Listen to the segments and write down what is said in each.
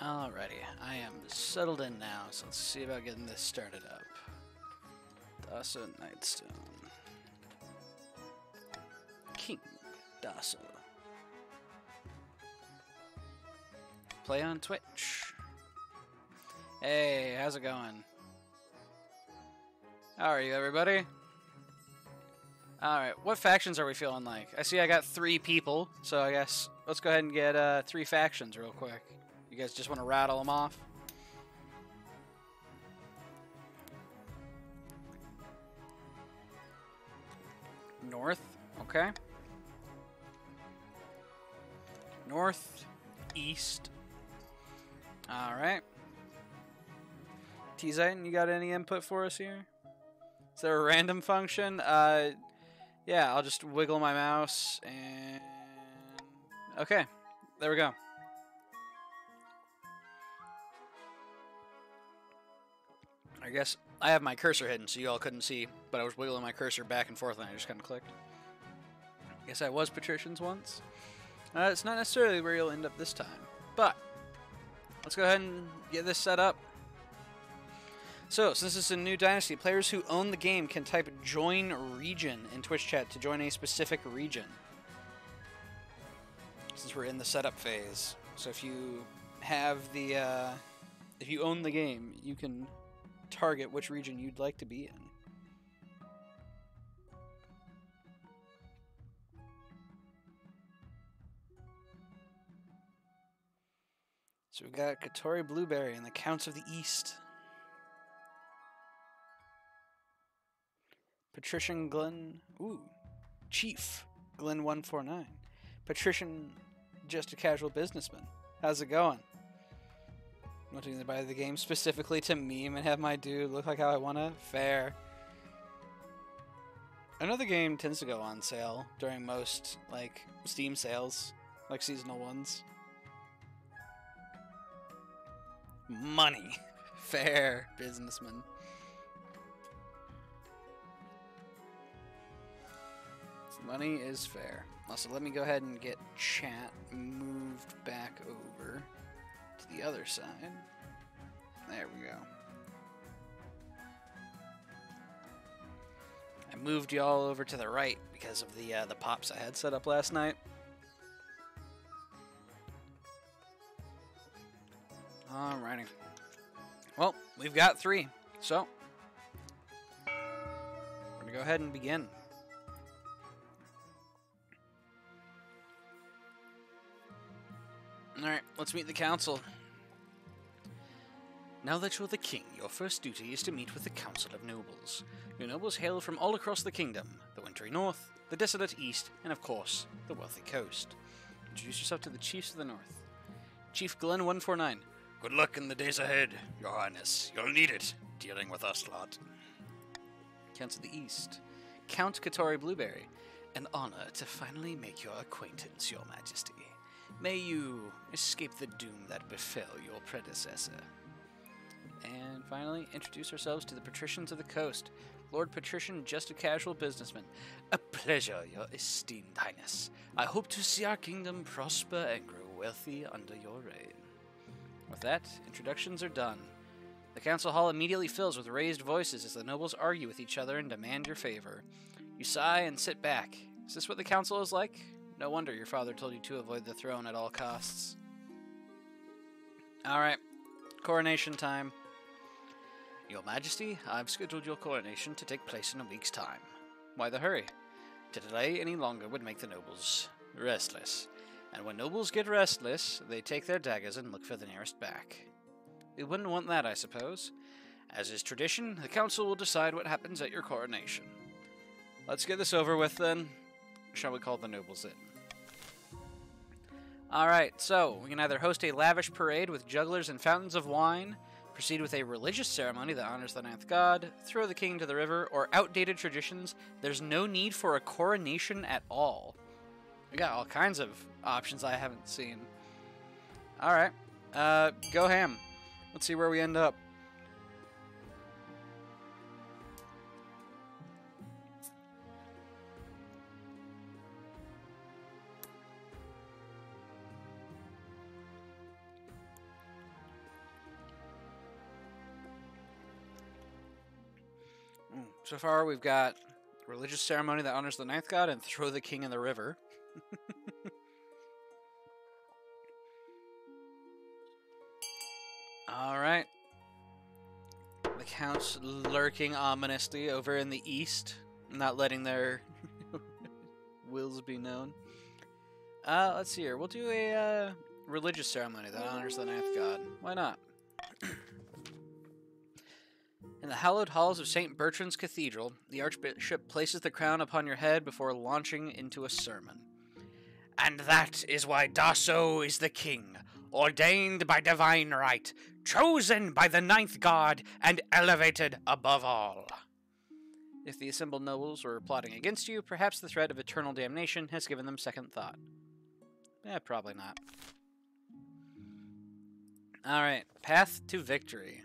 Alrighty, I am settled in now, so let's see about getting this started up. Dasso Nightstone. King Dasso. Play on Twitch. Hey, how's it going? How are you, everybody? Alright, what factions are we feeling like? I see I got 3 people, so I guess let's go ahead and get 3 factions real quick. You guys just want to rattle them off? North, okay. North, east. Alright. T-Ziton, you got any input for us here? Is there a random function? Yeah, I'll just wiggle my mouse and... Okay, there we go. I guess I have my cursor hidden so you all couldn't see, but I was wiggling my cursor back and forth and I just kind of clicked. Guess I was patricians once. It's not necessarily where you'll end up this time, but let's go ahead and get this set up. So, since this is a new dynasty, players who own the game can type join region in Twitch chat to join a specific region. Since we're in the setup phase. So if you have the, if you own the game, you can target which region you'd like to be in. So we've got Katori Blueberry and the Counts of the East. Patrician Glenn... Ooh. Chief Glenn 149. Patrician Just a Casual Businessman. How's it going? Wanting to buy the game specifically to meme and have my dude look like how I wanna? Fair. I know the game tends to go on sale during most, like, Steam sales. Like seasonal ones. Money. Fair, businessman. Money is fair. Also, let me go ahead and get chat moved back over to the other side. There we go. I moved y'all over to the right because of the pops I had set up last night. Alrighty. Well, we've got 3, so we're gonna go ahead and begin. Alright, let's meet the council. Now that you're the king, your first duty is to meet with the Council of Nobles. Your nobles hail from all across the kingdom, the wintry north, the desolate east, and of course, the wealthy coast. Introduce yourself to the chiefs of the north. Chief Glenn 149. Good luck in the days ahead, your highness. You'll need it, dealing with us lot. Counts of the east. Count Katori Blueberry. An honor to finally make your acquaintance, your majesty. May you escape the doom that befell your predecessor. And finally, introduce ourselves to the patricians of the coast. Lord Patrician, just a casual businessman. A pleasure, your esteemed highness. I hope to see our kingdom prosper and grow wealthy under your reign. With that, introductions are done. The council hall immediately fills with raised voices as the nobles argue with each other and demand your favor. You sigh and sit back. Is this what the council is like? No wonder your father told you to avoid the throne at all costs. Alright, coronation time. Your Majesty, I've scheduled your coronation to take place in a week's time. Why the hurry? To delay any longer would make the nobles restless. And when nobles get restless, they take their daggers and look for the nearest back. We wouldn't want that, I suppose. As is tradition, the council will decide what happens at your coronation. Let's get this over with, then. Shall we call the nobles in? Alright, so we can either host a lavish parade with jugglers and fountains of wine, proceed with a religious ceremony that honors the ninth god, throw the king to the river, or outdated traditions. There's no need for a coronation at all. We got all kinds of options I haven't seen. Alright, go ham. Let's see where we end up. So far, we've got religious ceremony that honors the ninth god and throw the king in the river. Alright. The Count's lurking ominously over in the east, not letting their wills be known. Let's see here. We'll do a religious ceremony that honors the ninth god. Why not? In the hallowed halls of St. Bertrand's Cathedral, the Archbishop places the crown upon your head before launching into a sermon. And that is why Dasso is the king, ordained by divine right, chosen by the ninth god, and elevated above all. If the assembled nobles were plotting against you, perhaps the threat of eternal damnation has given them second thought. Probably not. Alright, path to victory.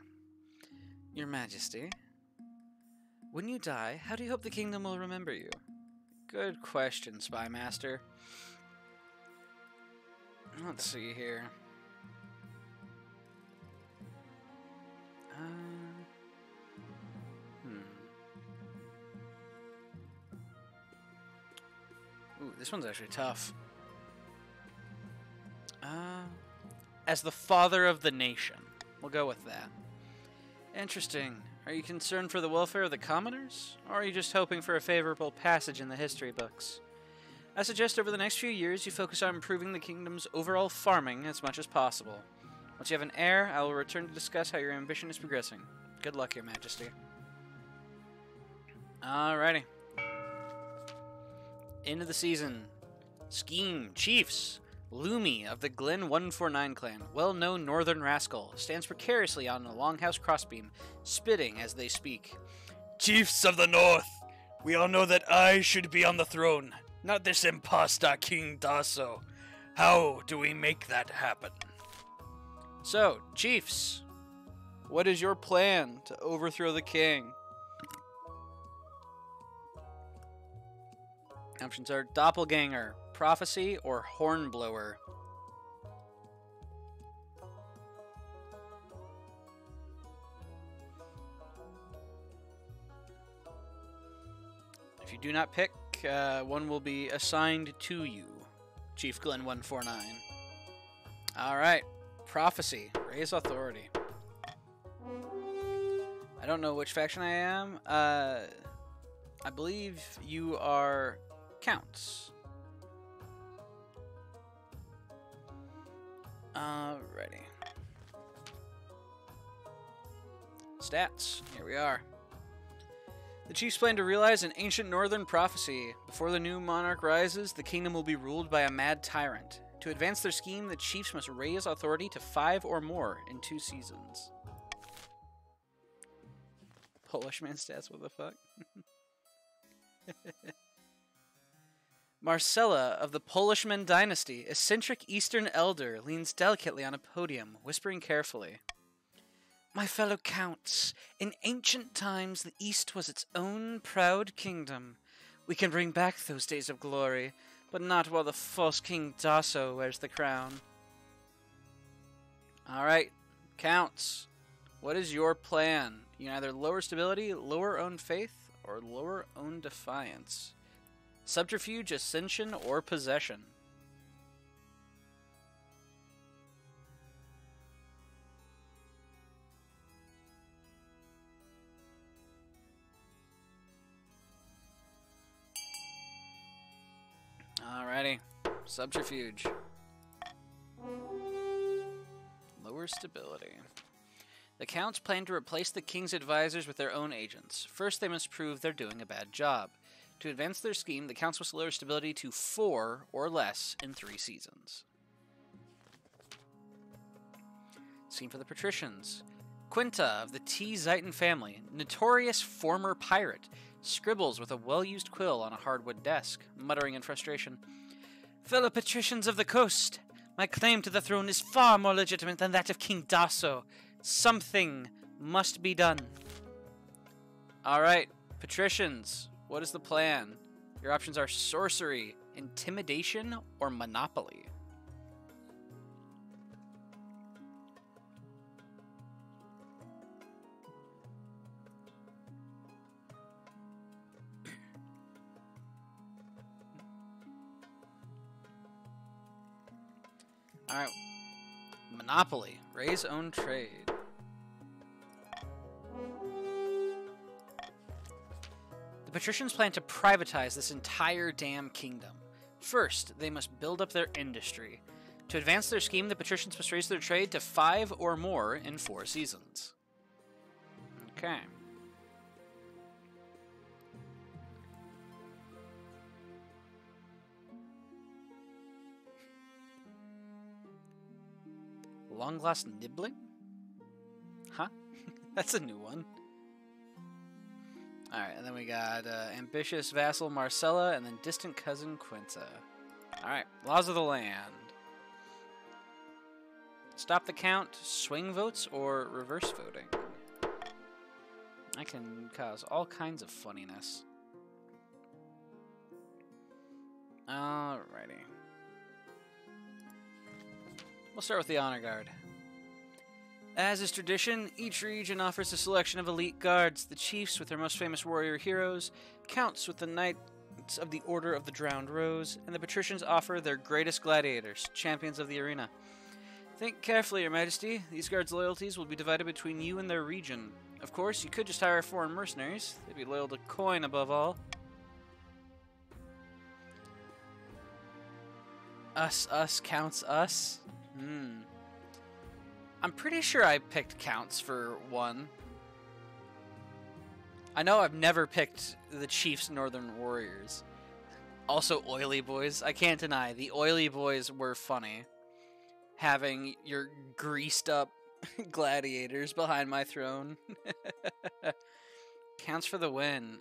Your Majesty, when you die, how do you hope the kingdom will remember you? Good question, Spy Master. Let's see here. Ooh, this one's actually tough. As the father of the nation. We'll go with that. Interesting. Are you concerned for the welfare of the commoners? Or are you just hoping for a favorable passage in the history books? I suggest over the next few years you focus on improving the kingdom's overall farming as much as possible. Once you have an heir, I will return to discuss how your ambition is progressing. Good luck, Your Majesty. Alrighty. End of the season. Scheme, Chiefs. Loomy of the Glen 149 clan, well-known northern rascal, stands precariously on a longhouse crossbeam, spitting as they speak. Chiefs of the North, we all know that I should be on the throne, not this imposter King Dasso. How do we make that happen? So, Chiefs, what is your plan to overthrow the king? Options are Doppelganger, Prophecy, or Hornblower. If you do not pick, one will be assigned to you, Chief Glen 149. Alright, Prophecy, raise authority. I don't know which faction I am. I believe you are Counts. Alrighty. Stats. Here we are. The chiefs plan to realize an ancient northern prophecy. Before the new monarch rises, the kingdom will be ruled by a mad tyrant. To advance their scheme, the chiefs must raise authority to 5 or more in 2 seasons. Polish man stats, what the fuck? Marcella of the Polishman dynasty, eccentric Eastern elder, leans delicately on a podium, whispering carefully. My fellow counts, in ancient times the East was its own proud kingdom. We can bring back those days of glory, but not while the false King Dasso wears the crown. Alright, counts. What is your plan? You can either lower stability, lower own faith, or lower own defiance. Subterfuge, ascension, or possession. Alrighty. Subterfuge. Lower stability. The counts plan to replace the king's advisors with their own agents. First, they must prove they're doing a bad job. To advance their scheme, the counts must lower stability to 4 or less in 3 seasons. Scheme for the patricians. Quinta of the T. Zeiton family, notorious former pirate, scribbles with a well-used quill on a hardwood desk, muttering in frustration. Fellow patricians of the coast, my claim to the throne is far more legitimate than that of King Dasso. Something must be done. Alright, patricians, what is the plan? Your options are sorcery, intimidation, or monopoly. Alright. Monopoly. Raise own trade. The patricians plan to privatize this entire damn kingdom. First, they must build up their industry. To advance their scheme, the patricians must raise their trade to 5 or more in 4 seasons. Okay. Long lost nibbling? Huh? That's a new one. Alright, and then we got ambitious vassal Marcella and then distant cousin Quinta. Alright, laws of the land. Stop the count, swing votes, or reverse voting. I can cause all kinds of funniness. Alrighty. We'll start with the Honor Guard. As is tradition, each region offers a selection of elite guards, the chiefs with their most famous warrior heroes, counts with the knights of the Order of the Drowned Rose, and the patricians offer their greatest gladiators, champions of the arena. Think carefully, Your Majesty. These guards' loyalties will be divided between you and their region. Of course, you could just hire foreign mercenaries. They'd be loyal to coin above all. Us counts us? I'm pretty sure I picked counts for one. I know I've never picked the Chiefs Northern Warriors. Also, Oily Boys. I can't deny, the Oily Boys were funny. Having your greased up gladiators behind my throne. Counts for the win.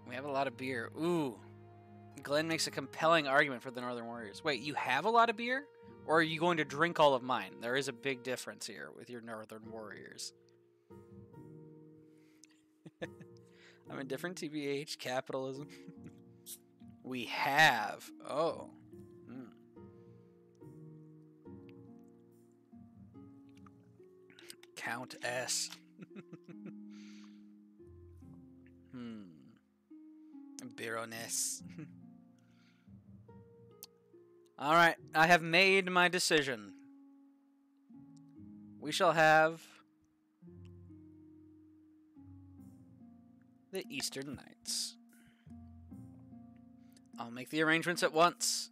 We have a lot of beer. Ooh. Glenn makes a compelling argument for the Northern Warriors. Wait, you have a lot of beer? Or are you going to drink all of mine? There is a big difference here with your Northern Warriors. I'm a different TBH. Capitalism. We have. Oh. Count S. Baroness. Alright, I have made my decision. We shall have the Eastern Knights. I'll make the arrangements at once.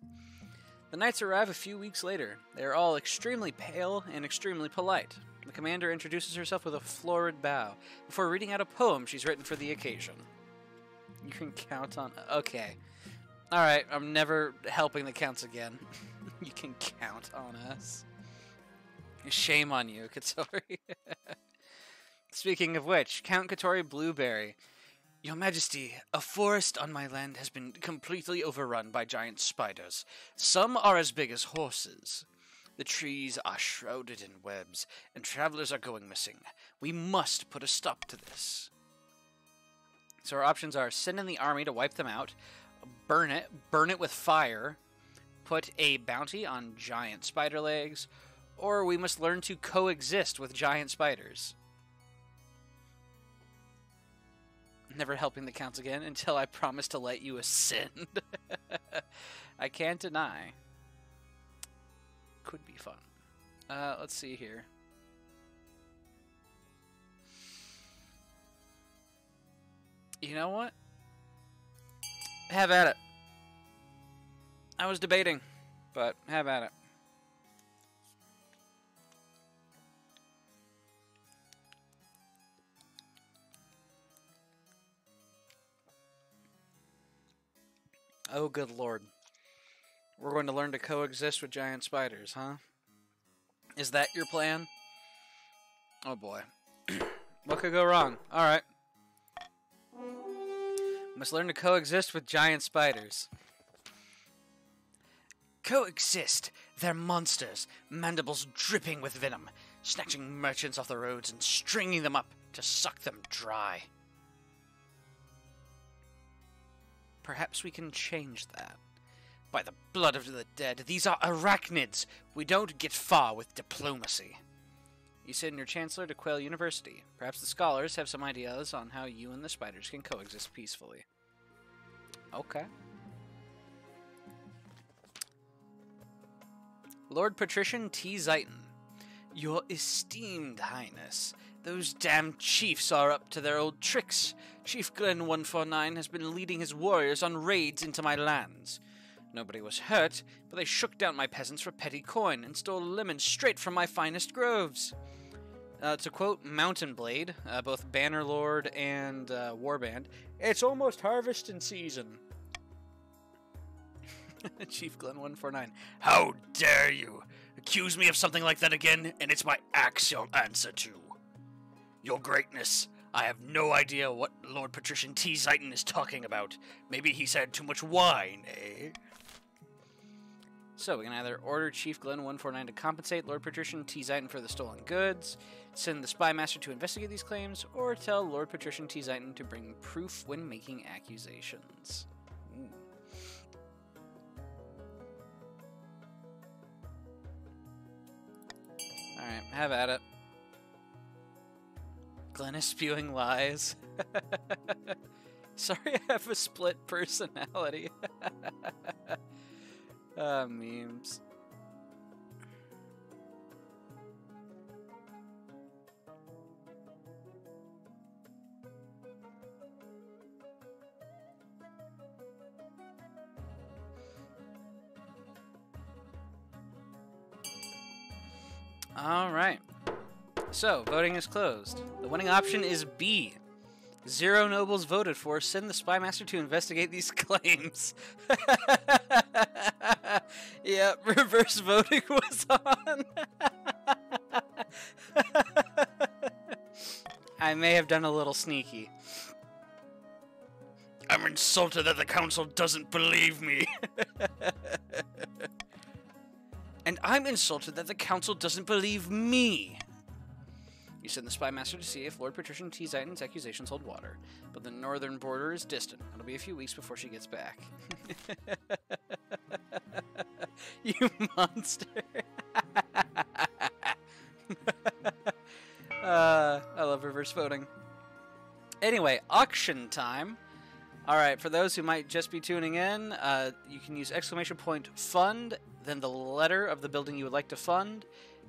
The knights arrive a few weeks later. They are all extremely pale and extremely polite. The commander introduces herself with a florid bow, before reading out a poem she's written for the occasion. You can count on... Okay. Alright, I'm never helping the counts again. You can count on us. Shame on you, Katori. Speaking of which, Count Katori Blueberry. Your Majesty, a forest on my land has been completely overrun by giant spiders. Some are as big as horses. The trees are shrouded in webs, and travelers are going missing. We must put a stop to this. So our options are send in the army to wipe them out, burn it with fire, put a bounty on giant spider legs, or we must learn to coexist with giant spiders. Never helping the counts again until I promise to let you ascend. I can't deny. Could be fun. Let's see here. You know what? Have at it. I was debating, but have at it. Oh, good lord. We're going to learn to coexist with giant spiders, huh? Is that your plan? Oh boy. What could go wrong? Alright. Must learn to coexist with giant spiders. Coexist! They're monsters, mandibles dripping with venom, snatching merchants off the roads and stringing them up to suck them dry. Perhaps we can change that. By the blood of the dead, these are arachnids! We don't get far with diplomacy. You send your Chancellor to Quail University. Perhaps the scholars have some ideas on how you and the spiders can coexist peacefully. Okay. Lord Patrician T. Zeiton. Your esteemed highness, those damned chiefs are up to their old tricks. Chief Glenn 149 has been leading his warriors on raids into my lands. Nobody was hurt, but they shook down my peasants for petty coin and stole lemons straight from my finest groves. To quote Mountain Blade, both Bannerlord and Warband, it's almost harvesting season. Chief Glenn 149. How dare you! Accuse me of something like that again, and it's my axe you'll answer to. Your greatness, I have no idea what Lord Patrician T. Zeiton is talking about. Maybe he's had too much wine, eh? So we can either order Chief Glenn 149 to compensate Lord Patrician T. Zeiton for the stolen goods, send the Spy Master to investigate these claims, or tell Lord Patrician T. Zeiton to bring proof when making accusations. Ooh. Alright, have at it. Glenn is spewing lies. Sorry I have a split personality. Memes. Alright. So, voting is closed. The winning option is B. 0 nobles voted for. Send the Spy Master to investigate these claims. Yeah, reverse voting was on. I may have done a little sneaky. I'm insulted that the council doesn't believe me. And I'm insulted that the council doesn't believe me. You send the Spy Master to see if Lord Patrician T. Zeiton's accusations hold water, but the northern border is distant. It'll be a few weeks before she gets back. You monster. I love reverse voting. Anyway, auction time. Alright, for those who might just be tuning in, you can use !fund, then the letter of the building you would like to fund,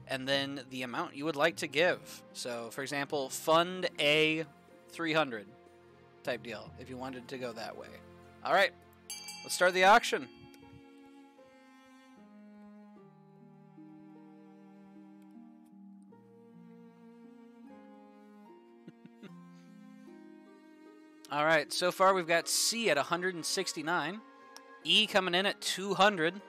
and then the amount you would like to give. So, for example, fund A 300 type deal, if you wanted to go that way. Alright, let's start the auction. Alright, so far we've got C at 169, E coming in at 200,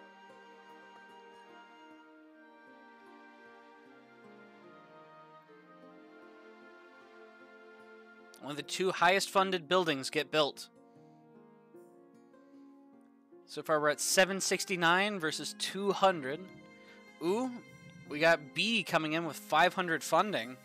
one of the 2 highest funded buildings get built. So far we're at 769 versus 200. Ooh, we got B coming in with 500 funding.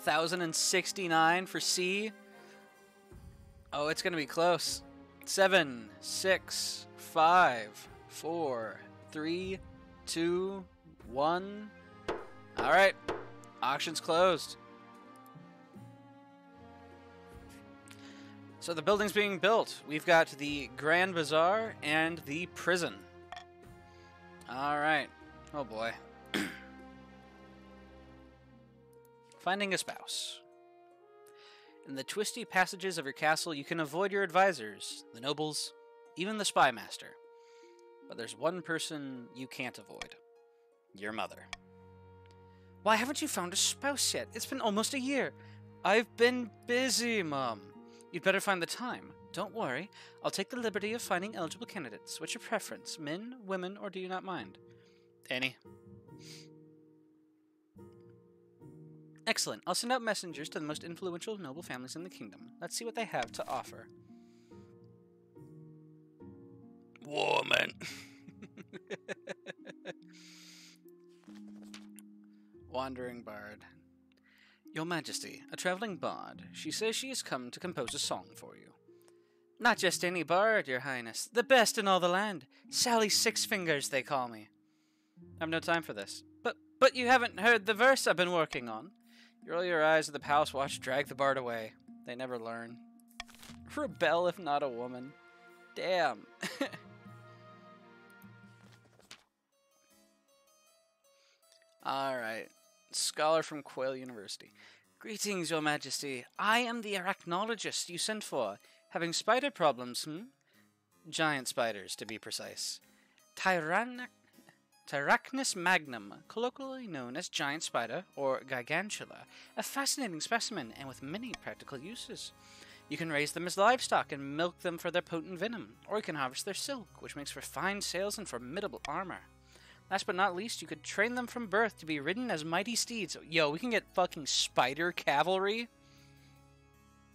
$1,069 for C. Oh, it's gonna be close. 7, 6, 5, 4, 3, 2, 1. All right, auction's closed. So the building's being built. We've got the Grand Bazaar and the prison. All right. Oh boy. Finding a spouse. In the twisty passages of your castle, you can avoid your advisors, the nobles, even the Spy Master. But there's one person you can't avoid. Your mother. Why haven't you found a spouse yet? It's been almost a year. I've been busy, Mom. You'd better find the time. Don't worry. I'll take the liberty of finding eligible candidates. What's your preference? Men, women, or do you not mind? Any. Excellent. I'll send out messengers to the most influential noble families in the kingdom. Let's see what they have to offer. Woman. Wandering Bard. Your Majesty, a traveling bard. She says she has come to compose a song for you. Not just any bard, Your Highness. The best in all the land. Sally Six Fingers, they call me. I have no time for this. But But you haven't heard the verse I've been working on. You roll your eyes at the palace watch, drag the bard away. They never learn. Rebel if not a woman. Damn. Alright. Scholar from Quail University. Greetings, your majesty. I am the arachnologist you sent for. Having spider problems, Giant spiders, to be precise. Tyrachnus magnum, colloquially known as giant spider, or gigantula, a fascinating specimen and with many practical uses. You can raise them as livestock and milk them for their potent venom, or you can harvest their silk, which makes for fine sails and formidable armor. Last but not least, you could train them from birth to be ridden as mighty steeds. Yo, we can get fucking spider cavalry?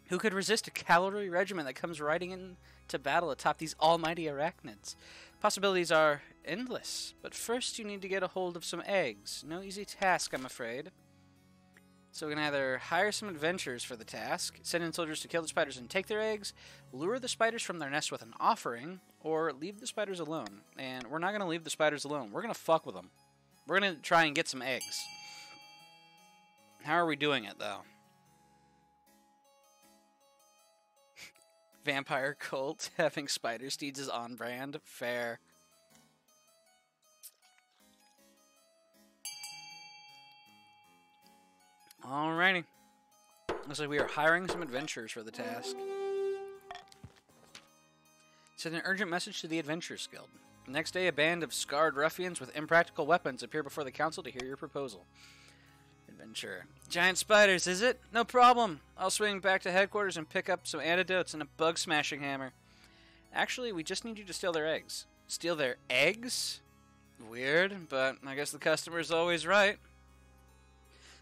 Who could resist a cavalry regiment that comes riding into battle atop these almighty arachnids? Possibilities are endless, but first you need to get a hold of some eggs. No easy task, I'm afraid. So we can either hire some adventurers for the task, send in soldiers to kill the spiders and take their eggs, lure the spiders from their nest with an offering, or leave the spiders alone. And we're not going to leave the spiders alone. We're going to fuck with them. We're going to try and get some eggs. How are we doing it, though? Vampire cult having spider steeds is on brand. Fair. Alrighty. Looks like we are hiring some adventurers for the task. Send an urgent message to the Adventurers Guild. The next day, a band of scarred ruffians with impractical weapons appear before the council to hear your proposal. Adventurer. Giant spiders, is it? No problem. I'll swing back to headquarters and pick up some antidotes and a bug-smashing hammer. Actually, we just need you to steal their eggs. Steal their eggs? Weird, but I guess the customer's always right.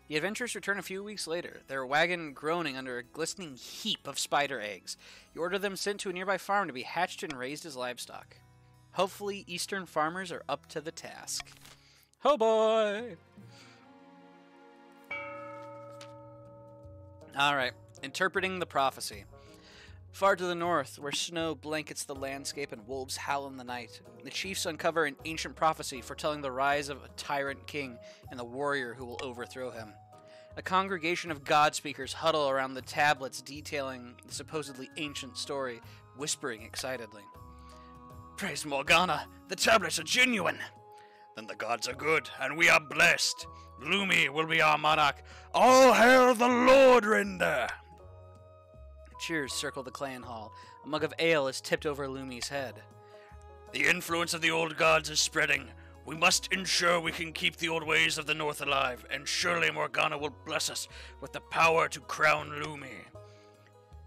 The adventurers return a few weeks later, their wagon groaning under a glistening heap of spider eggs. You order them sent to a nearby farm to be hatched and raised as livestock. Hopefully, Eastern farmers are up to the task. Oh boy! Alright, interpreting the prophecy. Far to the north, where snow blankets the landscape and wolves howl in the night, the chiefs uncover an ancient prophecy foretelling the rise of a tyrant king and the warrior who will overthrow him. A congregation of God speakers huddle around the tablets detailing the supposedly ancient story, whispering excitedly. Praise Morgana! The tablets are genuine! Then the gods are good, and we are blessed! Lumi will be our monarch! All hail the Lord Render! Cheers circle the clan hall. A mug of ale is tipped over Lumi's head. The influence of the old gods is spreading. We must ensure we can keep the old ways of the North alive, and surely Morgana will bless us with the power to crown Lumi.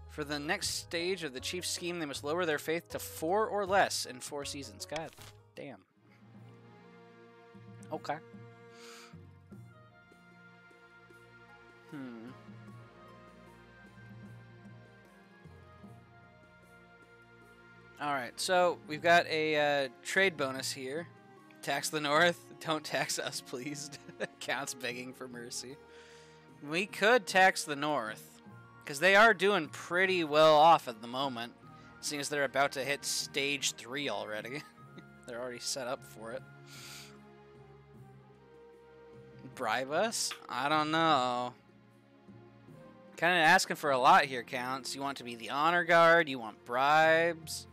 For the next stage of the chief's scheme, they must lower their faith to 4 or less in 4 seasons. God damn. Okay. Alright, so we've got a trade bonus here. Tax the North. Don't tax us, please. Count's begging for mercy. We could tax the North, because they are doing pretty well off at the moment, seeing as they're about to hit stage 3 already. They're already set up for it. Bribe us? I don't know. Kind of asking for a lot here, Counts. You want to be the honor guard? You want bribes?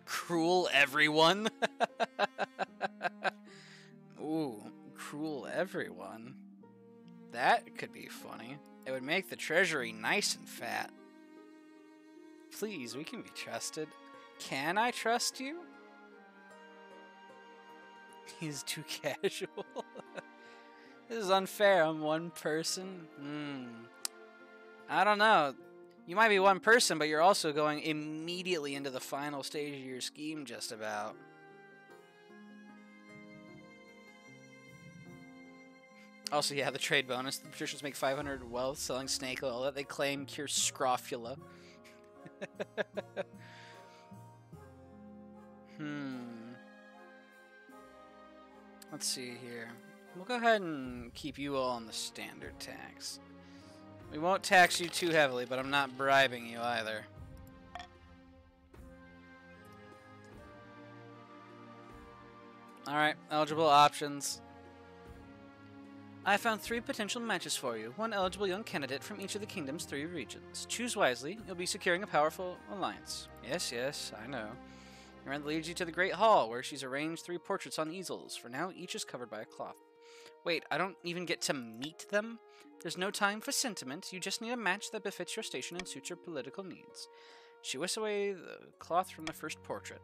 Cruel everyone? Ooh, cruel everyone. That could be funny. It would make the treasury nice and fat. Please, we can be trusted. Can I trust you? He's too casual. This is unfair. I'm one person. I don't know. You might be one person, but you're also going immediately into the final stage of your scheme, just about. Also, yeah, the trade bonus. The patricians make 500 wealth selling snake oil that they claim cures scrofula. Let's see here. We'll go ahead and keep you all on the standard tax. We won't tax you too heavily, but I'm not bribing you either. Alright, eligible options. I found 3 potential matches for you, 1 eligible young candidate from each of the kingdom's 3 regions. Choose wisely, you'll be securing a powerful alliance. Yes, I know. Your end leads you to the Great Hall, where she's arranged 3 portraits on easels. For now, each is covered by a cloth. Wait, I don't even get to meet them? There's no time for sentiment, you just need a match that befits your station and suits your political needs. She whisks away the cloth from the first portrait.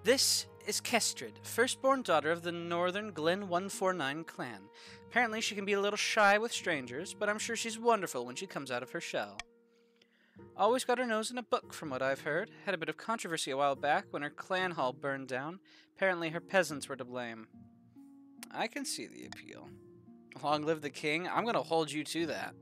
This is Kestrid, firstborn daughter of the Northern Glen 149 clan. Apparently she can be a little shy with strangers, but I'm sure she's wonderful when she comes out of her shell. Always got her nose in a book, from what I've heard. Had a bit of controversy a while back when her clan hall burned down. Apparently her peasants were to blame. I can see the appeal. Long live the king. I'm going to hold you to that.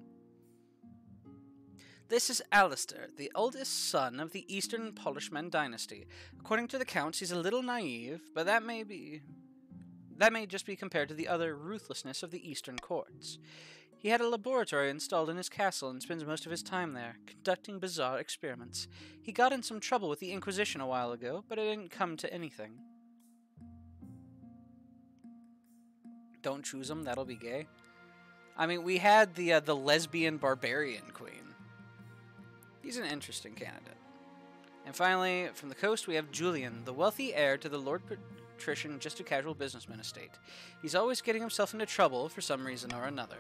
This is Alistair, the oldest son of the Eastern Polishman dynasty. According to the counts, he's a little naive, but that may just be compared to the other ruthlessness of the Eastern courts. He had a laboratory installed in his castle and spends most of his time there, conducting bizarre experiments. He got in some trouble with the Inquisition a while ago, but it didn't come to anything. Don't choose him, that'll be gay. I mean, we had the lesbian barbarian queen. He's an interesting candidate. And finally, from the coast, we have Julian, the wealthy heir to the Lord Patrician Just a Casual Businessman estate. He's always getting himself into trouble for some reason or another.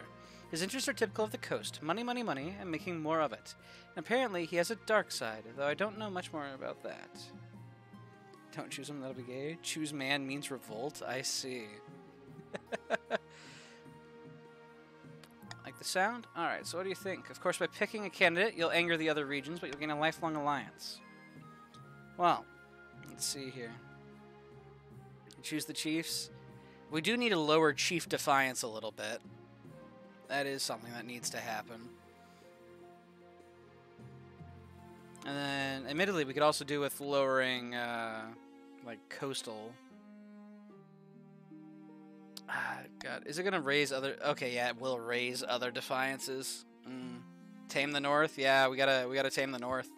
His interests are typical of the coast. Money, money, money, and making more of it. And apparently, he has a dark side, though I don't know much more about that. Don't choose him, that'll be gay. Choose man means revolt, I see. Like the sound? Alright, so what do you think? Of course, by picking a candidate, you'll anger the other regions, but you'll gain a lifelong alliance. Well, let's see here. Choose the chiefs. We do need to lower chief defiance a little bit. That is something that needs to happen. And then, admittedly, we could also do with lowering, like, coastal. God, is it gonna raise other? Okay, yeah, it will raise other defiances. Tame the North. Yeah, we gotta tame the North.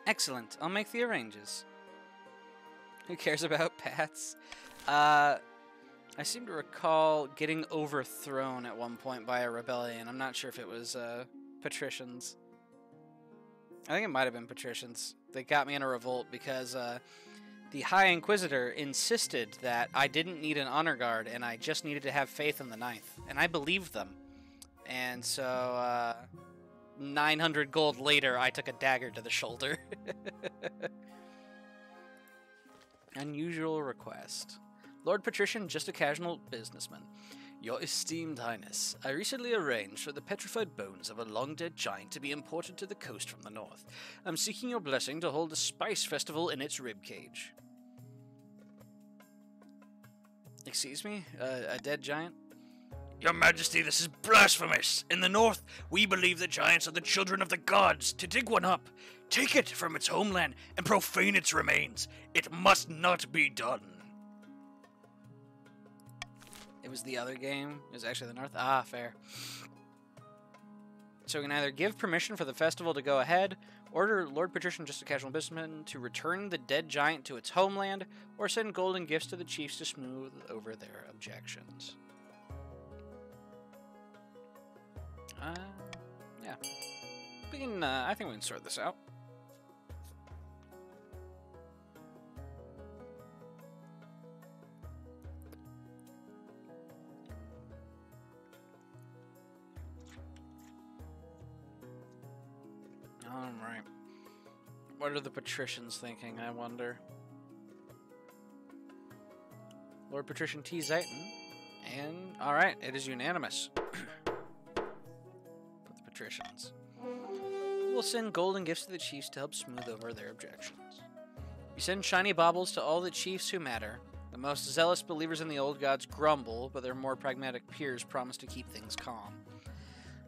Excellent. I'll make the arranges. Who cares about Pats? I seem to recall getting overthrown at one point by a rebellion. I'm not sure if it was patricians. I think it might have been patricians. They got me in a revolt because the High Inquisitor insisted that I didn't need an honor guard and I just needed to have faith in the Ninth. And I believed them. And so, 900 gold later, I took a dagger to the shoulder. Unusual request. Lord Patrician, just a casual businessman. Your esteemed highness, I recently arranged for the petrified bones of a long-dead giant to be imported to the coast from the north. I'm seeking your blessing to hold a spice festival in its ribcage. Excuse me? A dead giant? Your Majesty, this is blasphemous! In the north, we believe the giants are the children of the gods. To dig one up, take it from its homeland, and profane its remains. It must not be done. It was the other game. It was actually the north. Ah, fair. So we can either give permission for the festival to go ahead, order Lord Patrician, just a casual businessman, to return the dead giant to its homeland, or send golden gifts to the chiefs to smooth over their objections. Yeah. We can, I think we can sort this out. Alright. What are the patricians thinking, I wonder? Lord Patrician T. Zayton. And, alright, it is unanimous. Patricians. We'll send golden gifts to the chiefs to help smooth over their objections. We send shiny baubles to all the chiefs who matter. The most zealous believers in the old gods grumble, but their more pragmatic peers promise to keep things calm.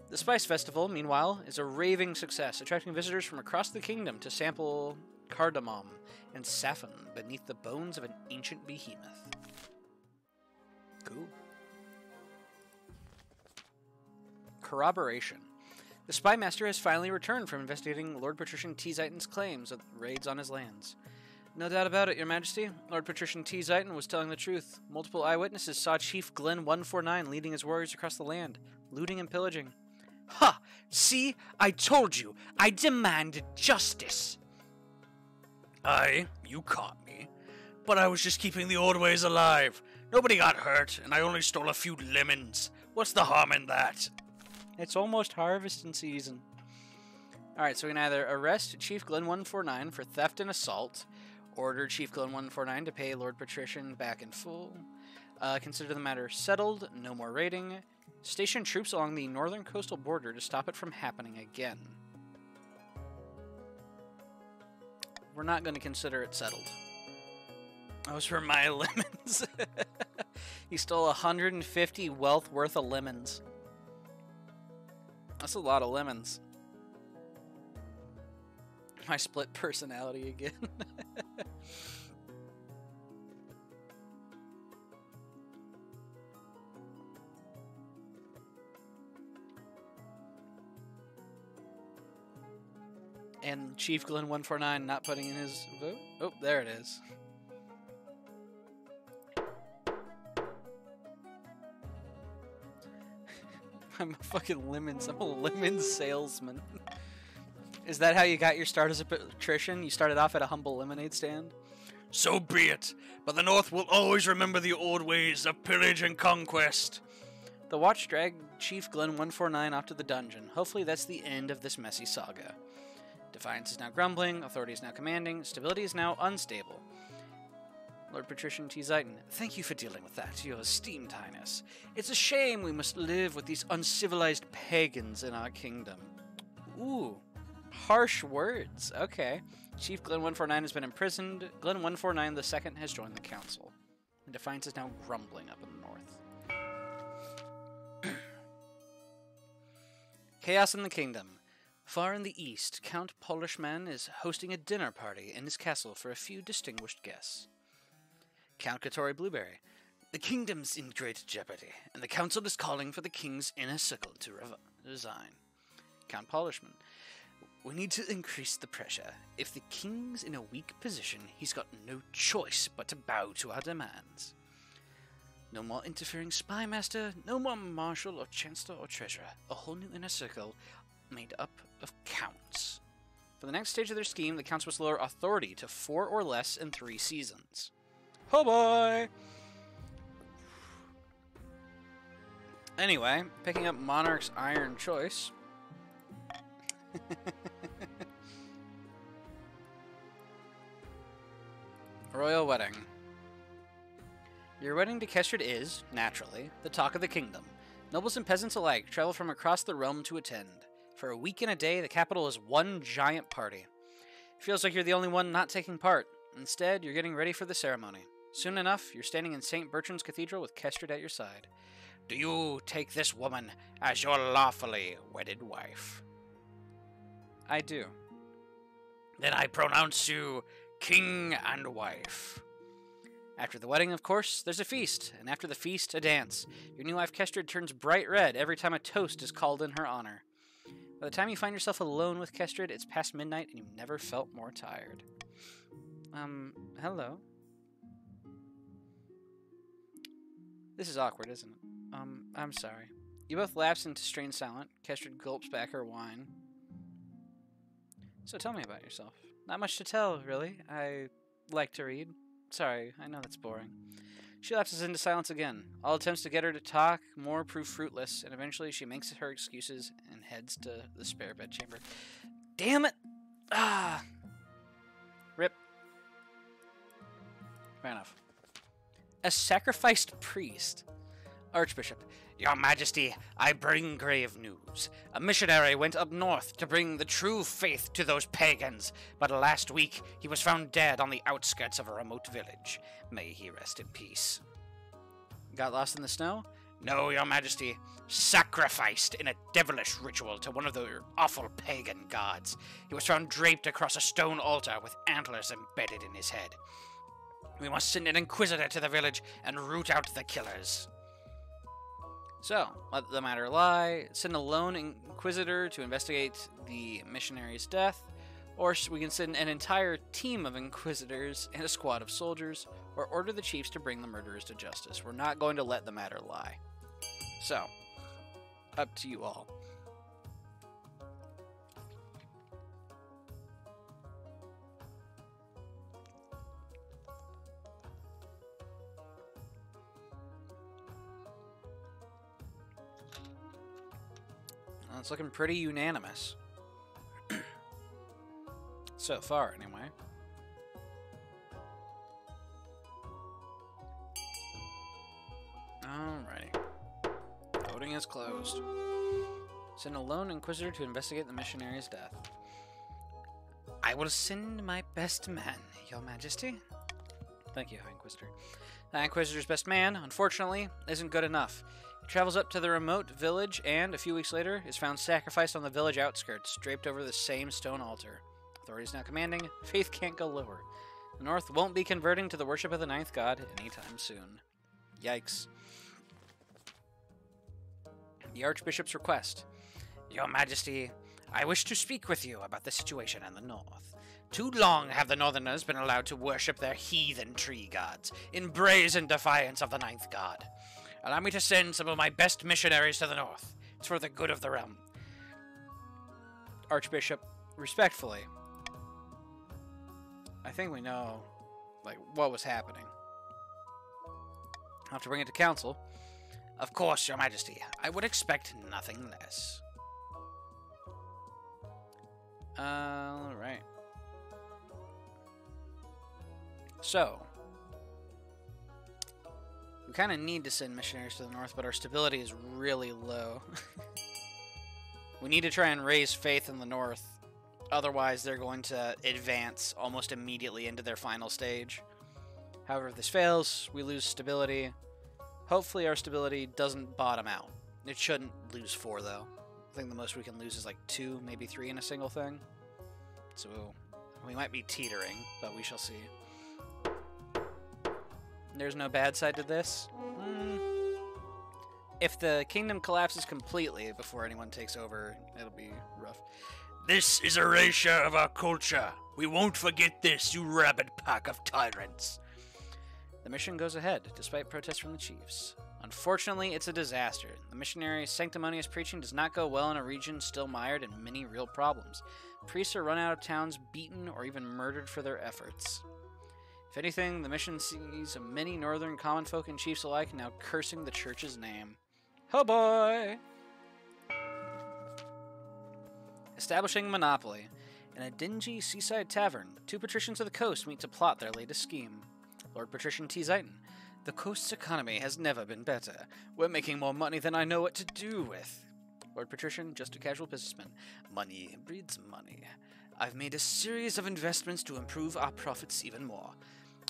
The Spice Festival, meanwhile, is a raving success, attracting visitors from across the kingdom to sample cardamom and saffron beneath the bones of an ancient behemoth. Cool. Corroboration. The Spy Master has finally returned from investigating Lord Patrician T. Zayton's claims of raids on his lands. No doubt about it, Your Majesty. Lord Patrician T. Zayton was telling the truth. Multiple eyewitnesses saw Chief Glenn 149 leading his warriors across the land, looting and pillaging. Ha! See? I told you! I demand justice! Aye, you caught me. But I was just keeping the old ways alive. Nobody got hurt, and I only stole a few lemons. What's the harm in that? It's almost harvesting season. Alright, so we can either arrest Chief Glenn 149 for theft and assault, order Chief Glenn 149 to pay Lord Patrician back in full, consider the matter settled, no more raiding, station troops along the northern coastal border to stop it from happening again. We're not going to consider it settled. Those were my lemons. He stole 150 wealth worth of lemons. That's a lot of lemons. My split personality again. And Chief Glenn 149 not putting in his vote. Oh, there it is. I'm a fucking lemons. I'm a lemon salesman. Is that how you got your start as a patrician? You started off at a humble lemonade stand? So be it, but the North will always remember the old ways of pillage and conquest. The watch dragged Chief Glenn 149 off to the dungeon. Hopefully that's the end of this messy saga. Defiance is now grumbling, authority is now commanding, stability is now unstable. Lord Patrician T. Zayton, thank you for dealing with that, your esteemed highness. It's a shame we must live with these uncivilized pagans in our kingdom. Ooh, harsh words. Okay. Chief Glenn 149 has been imprisoned. Glenn 149 II has joined the council. And Defiance is now grumbling up in the north. Chaos in the kingdom. Far in the east, Count Polishman is hosting a dinner party in his castle for a few distinguished guests. Count Katori Blueberry. The kingdom's in great jeopardy, and the council is calling for the king's inner circle to resign. Count Polishman. We need to increase the pressure. If the king's in a weak position, he's got no choice but to bow to our demands. No more interfering spy master, no more marshal or chancellor or treasurer. A whole new inner circle made up of counts. For the next stage of their scheme, the counts must lower authority to 4 or less in 3 seasons. Oh boy! Anyway, picking up Monarch's Iron Choice. Royal Wedding. Your wedding to Kestrid is, naturally, the talk of the kingdom. Nobles and peasants alike travel from across the realm to attend. For a week and a day, the capital is one giant party. It feels like you're the only one not taking part. Instead, you're getting ready for the ceremony. Soon enough, you're standing in St. Bertrand's Cathedral with Kestrid at your side. Do you take this woman as your lawfully wedded wife? I do. Then I pronounce you king and wife. After the wedding, of course, there's a feast, and after the feast, a dance. Your new wife Kestrid turns bright red every time a toast is called in her honor. By the time you find yourself alone with Kestrid, it's past midnight and you've never felt more tired. Hello? This is awkward, isn't it? I'm sorry. You both lapse into strained silence. Kestrid gulps back her wine. So tell me about yourself. Not much to tell, really. I like to read. Sorry, I know that's boring. She lapses into silence again. All attempts to get her to talk more prove fruitless, and eventually she makes her excuses and heads to the spare bedchamber. Damn it! Ah! Rip. Fair enough. A sacrificed priest. Archbishop. Your Majesty, I bring grave news. A missionary went up north to bring the true faith to those pagans, but last week he was found dead on the outskirts of a remote village. May he rest in peace. Got lost in the snow? No, Your Majesty. Sacrificed in a devilish ritual to one of the awful pagan gods. He was found draped across a stone altar with antlers embedded in his head. We must send an inquisitor to the village and root out the killers. So, let the matter lie, send a lone inquisitor to investigate the missionary's death, Or we can send an entire team of inquisitors and a squad of soldiers, or order the chiefs to bring the murderers to justice. We're not going to let the matter lie. So, up to you all. Well, it's looking pretty unanimous. So far, anyway. Alrighty. Voting is closed. Send a lone inquisitor to investigate the missionary's death. I will send my best man, Your Majesty. Thank you, High Inquisitor. The High Inquisitor's best man, unfortunately, isn't good enough. He travels up to the remote village and, a few weeks later, is found sacrificed on the village outskirts, draped over the same stone altar. Authorities now commanding, faith can't go lower. The North won't be converting to the worship of the ninth god anytime soon. Yikes. The Archbishop's request. Your Majesty, I wish to speak with you about the situation in the North. Too long have the Northerners been allowed to worship their heathen tree gods, in brazen defiance of the ninth god. Allow me to send some of my best missionaries to the North. It's for the good of the realm. Archbishop, respectfully, I think we know, like, what was happening. I'll have to bring it to council. Of course, Your Majesty. I would expect nothing less. Alright. So, we kind of need to send missionaries to the North, but our stability is really low. We need to try and raise faith in the North. Otherwise, they're going to advance almost immediately into their final stage. However, if this fails, we lose stability. Hopefully our stability doesn't bottom out. It shouldn't lose 4, though. I think the most we can lose is like 2, maybe 3 in a single thing. So we might be teetering, but we shall see. There's no bad side to this. If the kingdom collapses completely before anyone takes over, it'll be rough. This is erasure of our culture. We won't forget this, you rabid pack of tyrants. The mission goes ahead, despite protests from the chiefs. Unfortunately, it's a disaster. The missionary's sanctimonious preaching does not go well in a region still mired in many real problems. Priests are run out of towns, beaten, or even murdered for their efforts. If anything, the mission sees many northern common folk and chiefs alike now cursing the church's name. Oh boy! Establishing monopoly. In a dingy seaside tavern, 2 patricians of the coast meet to plot their latest scheme. Lord Patrician T. Zayton. The coast's economy has never been better. We're making more money than I know what to do with. Lord Patrician, just a casual businessman. Money breeds money. I've made a series of investments to improve our profits even more.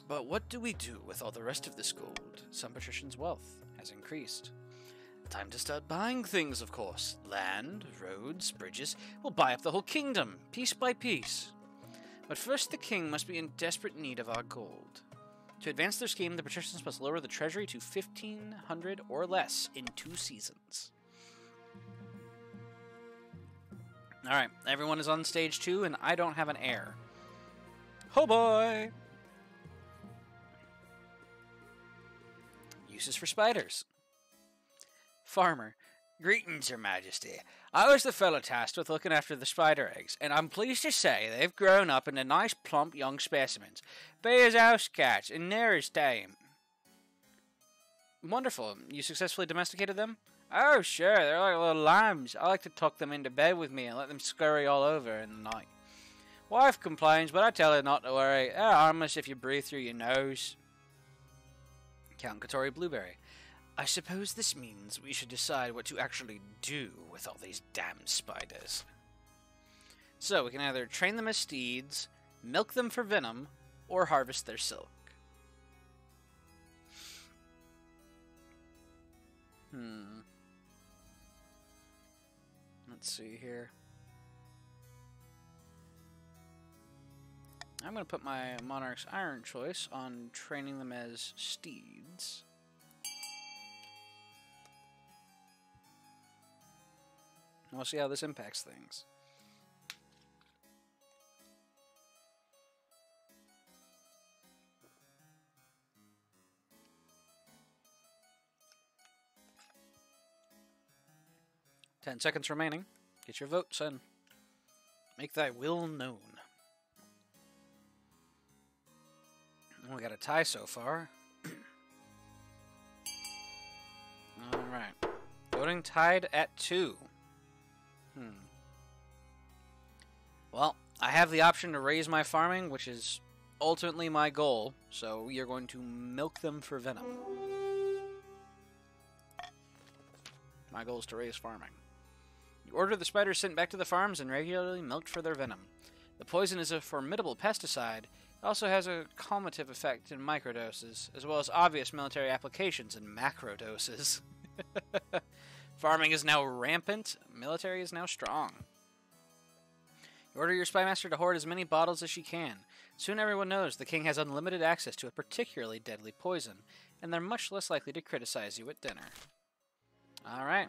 But what do we do with all the rest of this gold? Some patricians' wealth has increased. Time to start buying things, of course. Land, roads, bridges. We'll buy up the whole kingdom, piece by piece. But first the king must be in desperate need of our gold. To advance their scheme, the patricians must lower the treasury to 1,500 or less in 2 seasons. Alright, everyone is on stage 2, and I don't have an heir. Oh boy! Uses for spiders. Farmer. Greetings, Your Majesty. I was the fellow tasked with looking after the spider eggs, and I'm pleased to say they've grown up into nice, plump young specimens. Be as house cats, and they're as tame. Wonderful. You successfully domesticated them? Oh, sure. They're like little lambs. I like to tuck them into bed with me and let them scurry all over in the night. Wife complains, but I tell her not to worry. They're harmless if you breathe through your nose. Count Katori Blueberry. I suppose this means we should decide what to actually do with all these damn spiders. So, we can either train them as steeds, milk them for venom, or harvest their silk. Let's see here. I'm going to put my Monarch's Iron choice on training them as steeds. We'll see how this impacts things. 10 seconds remaining. Get your votes in. Make thy will known. We got a tie so far. Alright. Voting tied at 2. Well, I have the option to raise my farming, which is ultimately my goal, so we are going to milk them for venom. My goal is to raise farming. You order the spiders sent back to the farms and regularly milked for their venom. The poison is a formidable pesticide. It also has a calmative effect in microdoses, as well as obvious military applications in macrodoses. Farming is now rampant. Military is now strong. You order your spymaster to hoard as many bottles as she can. Soon everyone knows the king has unlimited access to a particularly deadly poison, and they're much less likely to criticize you at dinner. Alright.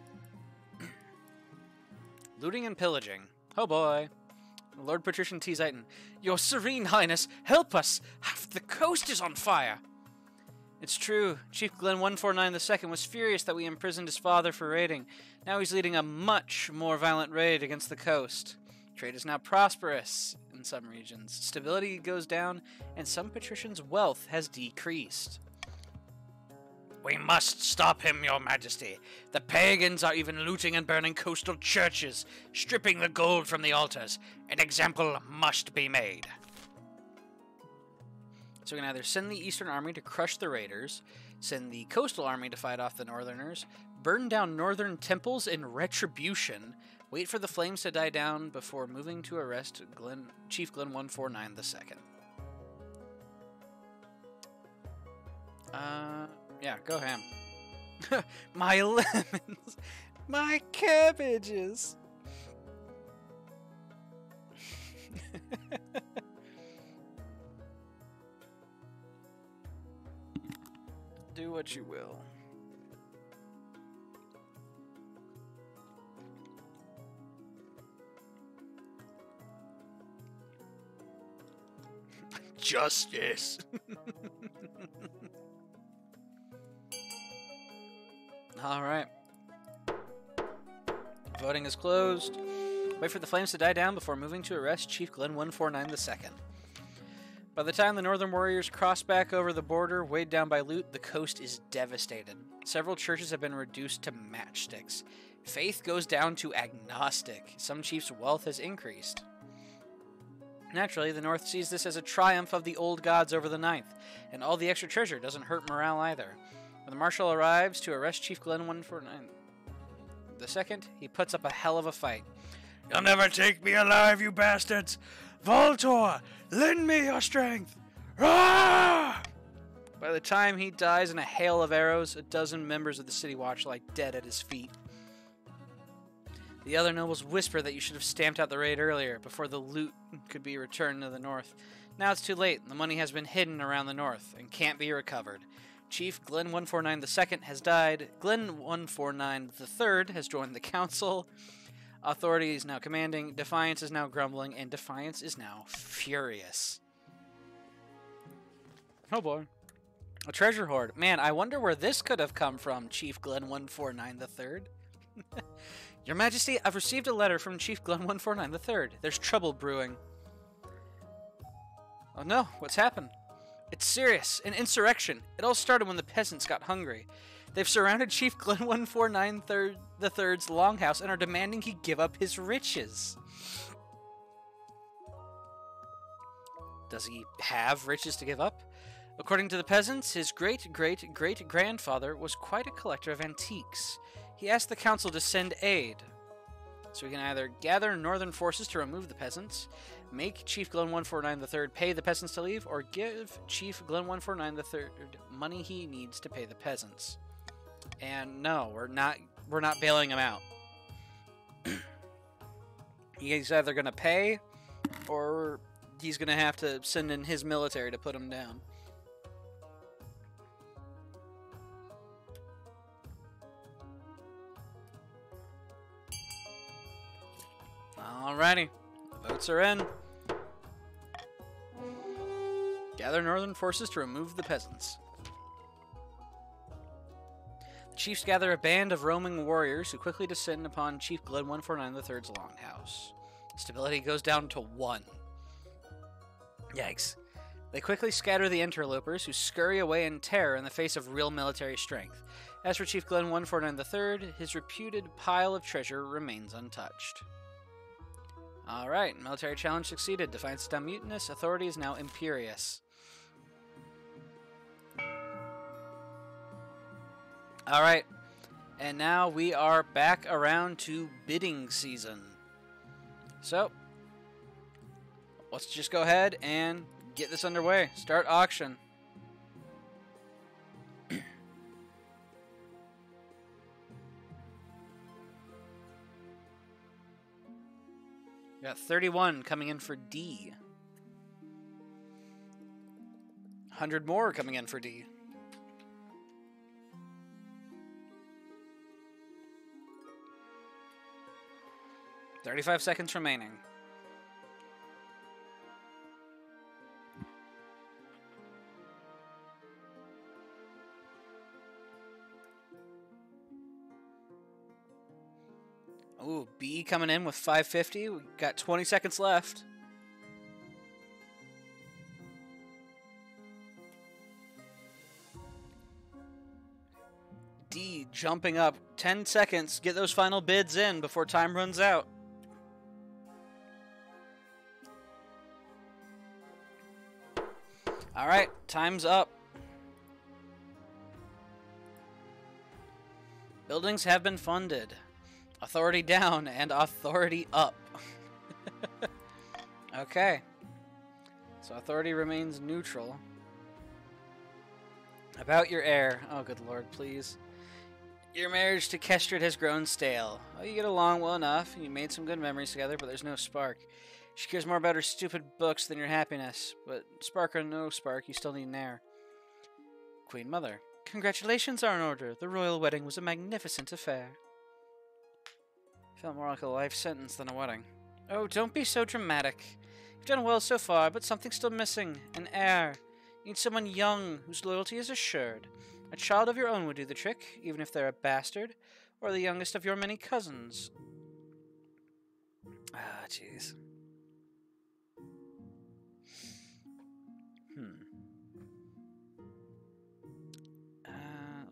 Looting and pillaging. Oh boy. Lord Patrician T. Zayton. Your Serene Highness, help us! Half the coast is on fire! It's true. Chief Glenn 149 II was furious that we imprisoned his father for raiding. Now he's leading a much more violent raid against the coast. Trade is now prosperous in some regions. Stability goes down, and some patricians' wealth has decreased. We must stop him, Your Majesty. The pagans are even looting and burning coastal churches, stripping the gold from the altars. An example must be made. So we can either send the Eastern Army to crush the raiders, send the Coastal Army to fight off the Northerners, burn down Northern temples in retribution, wait for the flames to die down before moving to arrest Chief Glenn 149 II. Yeah, go ham. My lemons! My cabbages! Do what you will. Justice. Alright. Voting is closed. Wait for the flames to die down before moving to arrest Chief Glenn 149 II. By the time the Northern warriors cross back over the border, weighed down by loot, the coast is devastated. Several churches have been reduced to matchsticks. Faith goes down to agnostic. Some chiefs' wealth has increased. Naturally, the North sees this as a triumph of the old gods over the Ninth, and all the extra treasure doesn't hurt morale either. When the marshal arrives to arrest Chief Glenn 149 II, he puts up a hell of a fight. You'll never take me alive, you bastards! Voltor, lend me your strength! Ah! By the time he dies in a hail of arrows, a dozen members of the city watch lie dead at his feet. The other nobles whisper that you should have stamped out the raid earlier, before the loot could be returned to the north. Now it's too late. The money has been hidden around the north, and can't be recovered. Chief Glenn 149 II has died. Glenn 149 III has joined the council. Authority is now commanding. Defiance is now grumbling, and Defiance is now furious. Oh boy. A treasure hoard. Man, I wonder where this could have come from, Chief Glenn 149 III. Your Majesty, I've received a letter from Chief Glenn 149 III. There's trouble brewing. Oh no, what's happened? It's serious. An insurrection. It all started when the peasants got hungry. They've surrounded Chief Glenn 149 III's longhouse and are demanding he give up his riches. Does he have riches to give up? According to the peasants, his great-great-great-grandfather was quite a collector of antiques. He asked the council to send aid. So we can either gather northern forces to remove the peasants, make Chief Glenn 149 III pay the peasants to leave, or give Chief Glenn 149 III money he needs to pay the peasants. And no, we're not bailing him out. He's either going to pay, or he's going to have to send in his military to put him down. Alrighty, the votes are in. Gather northern forces to remove the peasants. The chiefs gather a band of roaming warriors who quickly descend upon Chief Glen 149 III's longhouse. Stability goes down to 1. Yikes. They quickly scatter the interlopers, who scurry away in terror in the face of real military strength. As for Chief Glen 149 III, his reputed pile of treasure remains untouched. Alright, military challenge succeeded. Defiance is now mutinous. Authority is now imperious. Alright, and now we are back around to bidding season. So, let's just go ahead and get this underway. Start auction. We got 31 coming in for D. 100 more coming in for D. $35 seconds remaining. Ooh, B coming in with 550. We got 20 seconds left. D jumping up 10 seconds. Get those final bids in before time runs out. All right, time's up. Buildings have been funded. Authority down and authority up. Okay. So authority remains neutral. About your heir. Oh, good lord, please. Your marriage to Kestrid has grown stale. Oh, you get along well enough. You made some good memories together, but there's no spark. She cares more about her stupid books than your happiness. But spark or no spark, you still need an heir. Queen Mother. Congratulations are in order. The royal wedding was a magnificent affair. Felt more like a life sentence than a wedding. Oh, don't be so dramatic. You've done well so far, but something's still missing. An heir. You need someone young, whose loyalty is assured. A child of your own would do the trick, even if they're a bastard, or the youngest of your many cousins. Ah, jeez.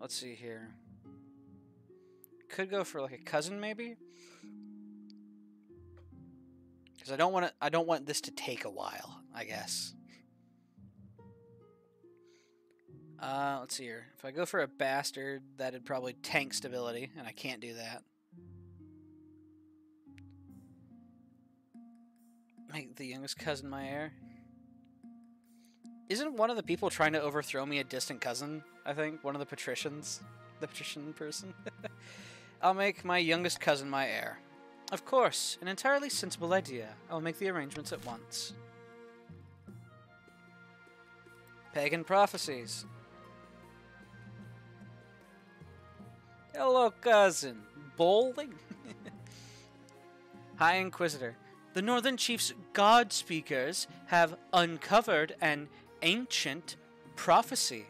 Let's see here. Could go for like a cousin, maybe, because I don't want this to take a while, I guess. Let's see here. If I go for a bastard, that'd probably tank stability, and I can't do that. Make the youngest cousin my heir. Isn't one of the people trying to overthrow me a distant cousin? I think one of the patricians, the patrician person. I'll make my youngest cousin my heir. Of course, an entirely sensible idea. I'll make the arrangements at once. Pagan prophecies. Hello, cousin. Bowling? High Inquisitor. The Northern Chief's God Speakers have uncovered an ancient prophecy.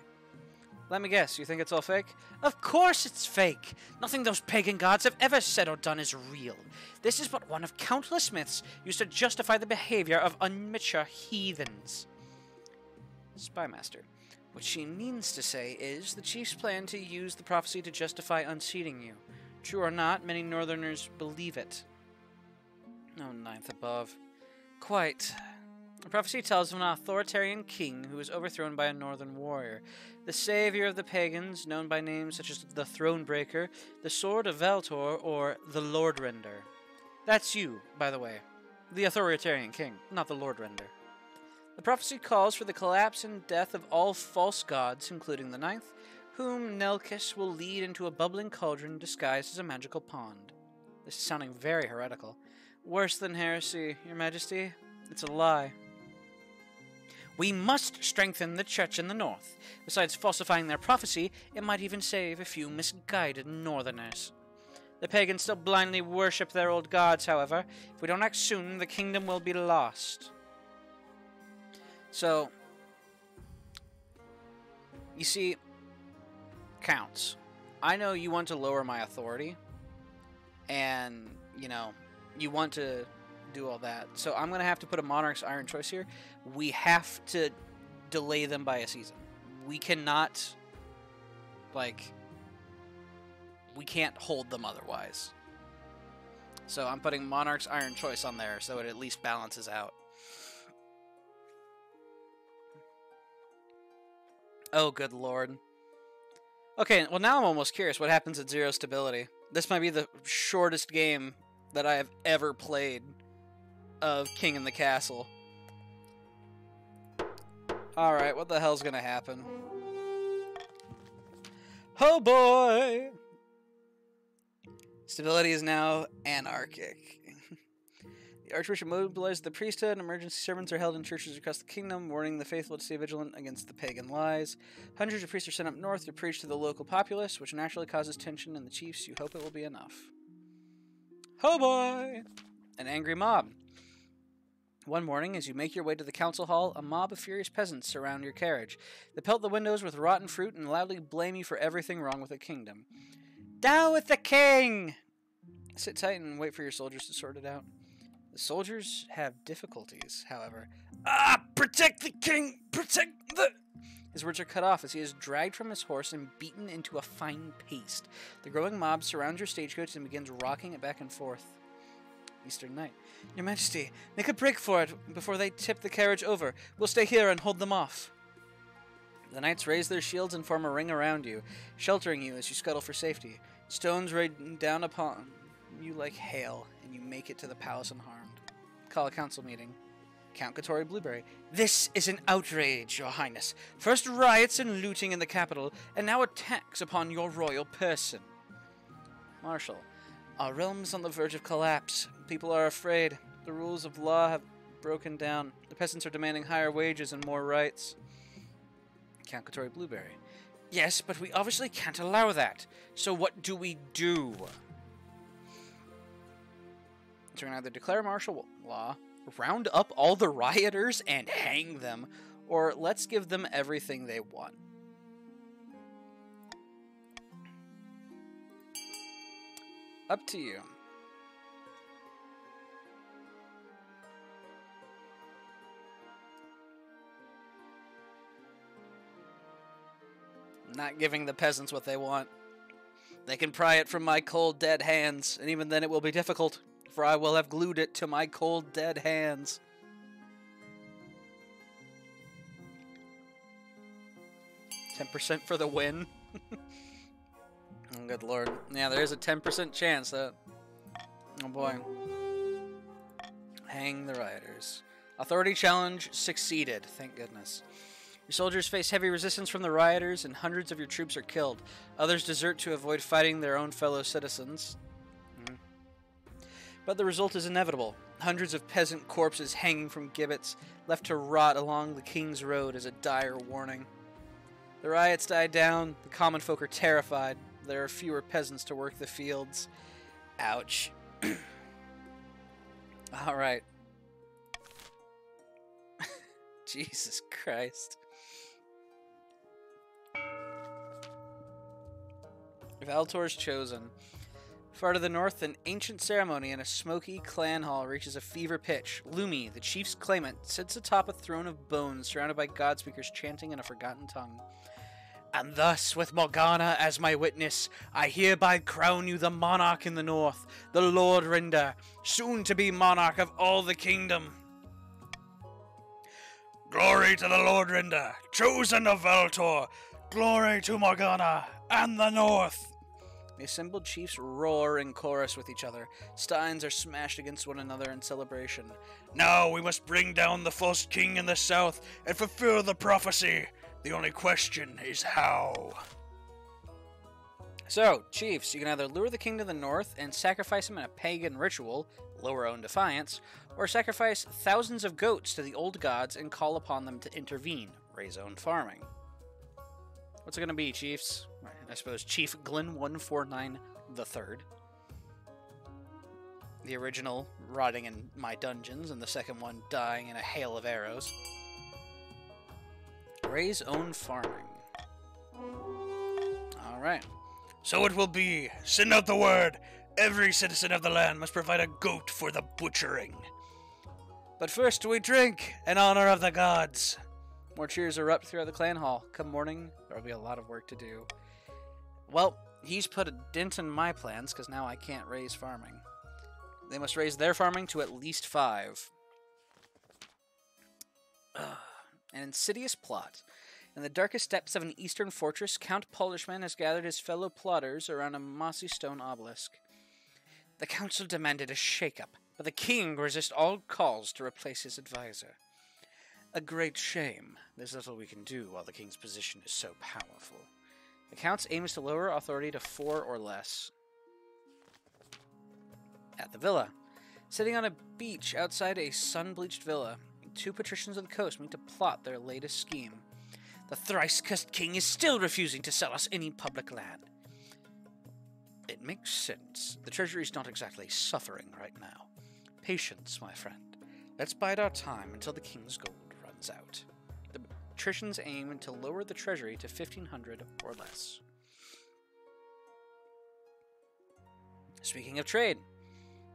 Let me guess, you think it's all fake? Of course it's fake! Nothing those pagan gods have ever said or done is real. This is but one of countless myths used to justify the behavior of immature heathens. Spymaster. What she means to say is the chiefs plan to use the prophecy to justify unseating you. True or not, many northerners believe it. No ninth above. Quite. The prophecy tells of an authoritarian king who was overthrown by a northern warrior. The savior of the pagans, known by names such as the Thronebreaker, the Sword of Valtor, or the Lordrender. That's you, by the way. The authoritarian king, not the Lordrender. The prophecy calls for the collapse and death of all false gods, including the ninth, whom Nelkis will lead into a bubbling cauldron disguised as a magical pond. This is sounding very heretical. Worse than heresy, Your Majesty. It's a lie. We must strengthen the church in the north. Besides falsifying their prophecy, it might even save a few misguided northerners. The pagans still blindly worship their old gods, however. If we don't act soon, the kingdom will be lost. So, you see, counts. I know you want to lower my authority, and, you know, you want to do all that. So I'm going to have to put a Monarch's Iron Choice here. We have to delay them by a season. We cannot, like, we can't hold them otherwise. So I'm putting Monarch's Iron Choice on there so it at least balances out. Oh, good lord. Okay, well now I'm almost curious what happens at 0 stability. This might be the shortest game that I have ever played of King in the Castle. Alright, what the hell's gonna happen? Oh boy! Stability is now anarchic. The Archbishop mobilized the priesthood, and emergency sermons are held in churches across the kingdom, warning the faithful to stay vigilant against the pagan lies. Hundreds of priests are sent up north to preach to the local populace, which naturally causes tension in the chiefs. You hope it will be enough. Oh boy! An angry mob. One morning, as you make your way to the council hall, a mob of furious peasants surround your carriage. They pelt the windows with rotten fruit and loudly blame you for everything wrong with the kingdom. Down with the king! Sit tight and wait for your soldiers to sort it out. The soldiers have difficulties, however. Ah! Protect the king! Protect the... His words are cut off as he is dragged from his horse and beaten into a fine paste. The growing mob surrounds your stagecoach and begins rocking it back and forth. Eastern Night. Your Majesty, make a break for it before they tip the carriage over. We'll stay here and hold them off. The knights raise their shields and form a ring around you, sheltering you as you scuttle for safety. Stones rain down upon you like hail, and you make it to the palace unharmed. Call a council meeting. Count Katori Blueberry. This is an outrage, Your Highness. First riots and looting in the capital, and now attacks upon your royal person. Marshal. Our realm is on the verge of collapse. People are afraid. The rules of law have broken down. The peasants are demanding higher wages and more rights. Count Katori Blueberry. Yes, but we obviously can't allow that. So what do we do? So we're going to either declare martial law, round up all the rioters and hang them, or let's give them everything they want. Up to you. Not giving the peasants what they want. They can pry it from my cold, dead hands, and even then it will be difficult, for I will have glued it to my cold, dead hands. %10 for the win. Oh, good lord. Yeah, there is a 10% chance that... Oh boy. Hang the rioters. Authority challenge succeeded, thank goodness. Your soldiers face heavy resistance from the rioters, and hundreds of your troops are killed. Others desert to avoid fighting their own fellow citizens. But the result is inevitable. Hundreds of peasant corpses hanging from gibbets, left to rot along the King's Road as a dire warning. The riots die down, the common folk are terrified. There are fewer peasants to work the fields. Ouch. Alright. Jesus Christ. Valtor's chosen. Far to the north, an ancient ceremony in a smoky clan hall reaches a fever pitch. Lumi, the chief's claimant, sits atop a throne of bones surrounded by god speakers chanting in a forgotten tongue. And thus, with Morgana as my witness, I hereby crown you the monarch in the north, the Lord Rinder, soon to be monarch of all the kingdom. Glory to the Lord Rinder, chosen of Valtor. Glory to Morgana and the north. The assembled chiefs roar in chorus with each other. Steins are smashed against one another in celebration. Now we must bring down the false king in the south and fulfill the prophecy. The only question is how. So, chiefs, you can either lure the king to the north and sacrifice him in a pagan ritual, lower own defiance, or sacrifice thousands of goats to the old gods and call upon them to intervene, raise own farming. What's it going to be, chiefs? I suppose Chief Glenn 149 the Third. The original rotting in my dungeons, and the second one dying in a hail of arrows. Raise own farming. Alright. So it will be. Send out the word. Every citizen of the land must provide a goat for the butchering. But first we drink in honor of the gods. More cheers erupt throughout the clan hall. Come morning, there will be a lot of work to do. Well, he's put a dent in my plans, because now I can't raise farming. They must raise their farming to at least 5. An insidious plot. In the darkest depths of an eastern fortress, Count Polishman has gathered his fellow plotters around a mossy stone obelisk. The council demanded a shake-up, but the king resisted all calls to replace his advisor. A great shame. There's little we can do while the king's position is so powerful. The count's aim is to lower authority to 4 or less. At the villa. Sitting on a beach outside a sun-bleached villa, 2 patricians of the coast meet to plot their latest scheme. The thrice-cursed king is still refusing to sell us any public land. It makes sense. The treasury's not exactly suffering right now. Patience, my friend. Let's bide our time until the king's gold runs out. The patricians aim to lower the treasury to 1,500 or less. Speaking of trade,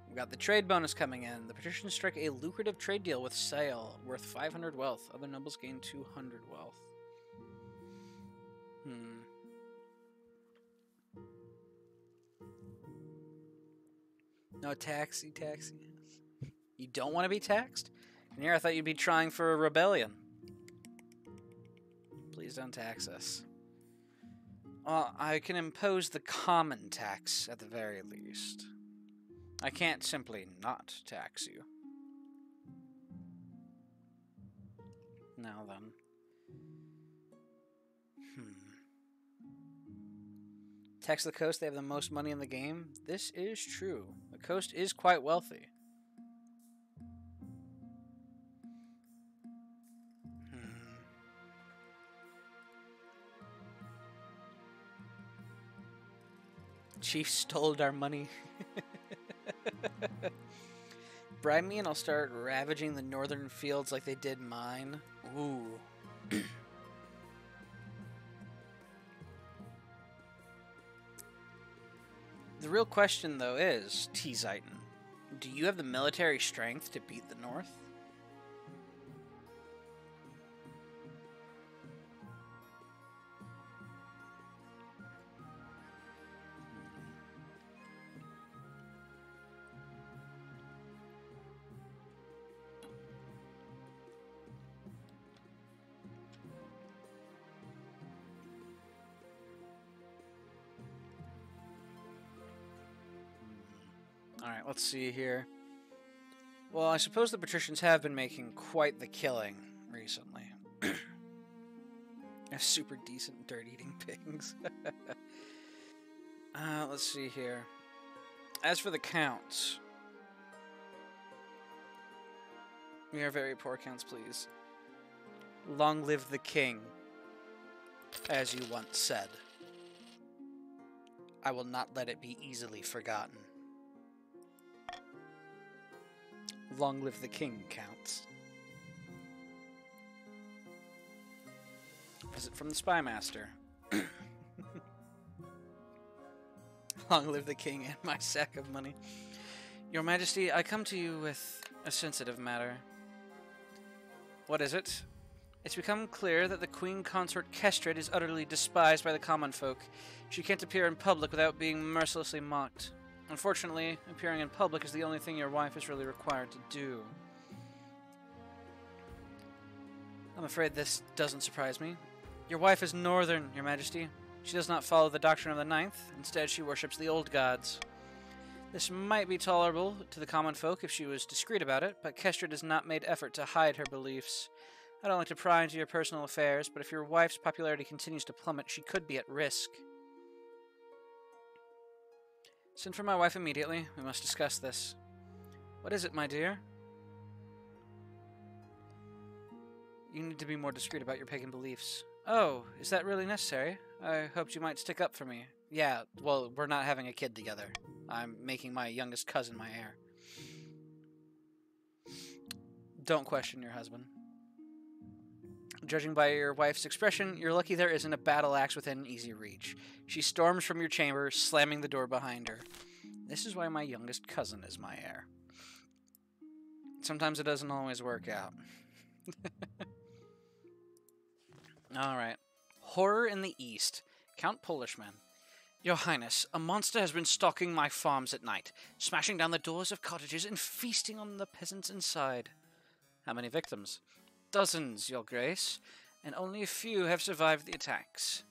we got the trade bonus coming in. The patricians strike a lucrative trade deal with Sale, worth 500 wealth. Other nobles gain 200 wealth. No taxi. You don't want to be taxed? And here I thought you'd be trying for a rebellion. Please don't tax us. Well, I can impose the common tax at the very least. I can't simply not tax you. Now then. Tax the coast, they have the most money in the game. This is true. The coast is quite wealthy. Chief stole our money. Bribe me and I'll start ravaging the northern fields like they did mine. Ooh. The real question, though, is, T-Ziton, do you have the military strength to beat the North? Alright, let's see here. Well, I suppose the patricians have been making quite the killing recently. They're super decent dirt-eating pigs. Let's see here. As for the counts, we are very poor counts, please. Long live the king, as you once said. I will not let it be easily forgotten. Long live the king, counts. Visit from the spy master. Long live the king and my sack of money. Your Majesty, I come to you with a sensitive matter. What is it? It's become clear that the Queen Consort Kestrid is utterly despised by the common folk. She can't appear in public without being mercilessly mocked. Unfortunately, appearing in public is the only thing your wife is really required to do. I'm afraid this doesn't surprise me. Your wife is northern, Your Majesty. She does not follow the doctrine of the Ninth. Instead, she worships the old gods. This might be tolerable to the common folk if she was discreet about it, but Kestrid has not made effort to hide her beliefs. I don't like to pry into your personal affairs, but if your wife's popularity continues to plummet, she could be at risk. Send for my wife immediately. We must discuss this. What is it, my dear? You need to be more discreet about your pagan beliefs. Oh, is that really necessary? I hoped you might stick up for me. Yeah, well, we're not having a kid together. I'm making my youngest cousin my heir. Don't question your husband. judging by your wife's expression, you're lucky there isn't a battle axe within easy reach. She storms from your chamber, slamming the door behind her. This is why my youngest cousin is my heir. Sometimes it doesn't always work out. Alright. Horror in the East. Count Polishman. Your Highness, a monster has been stalking my farms at night, smashing down the doors of cottages and feasting on the peasants inside. How many victims? Dozens, Your Grace, and only a few have survived the attacks.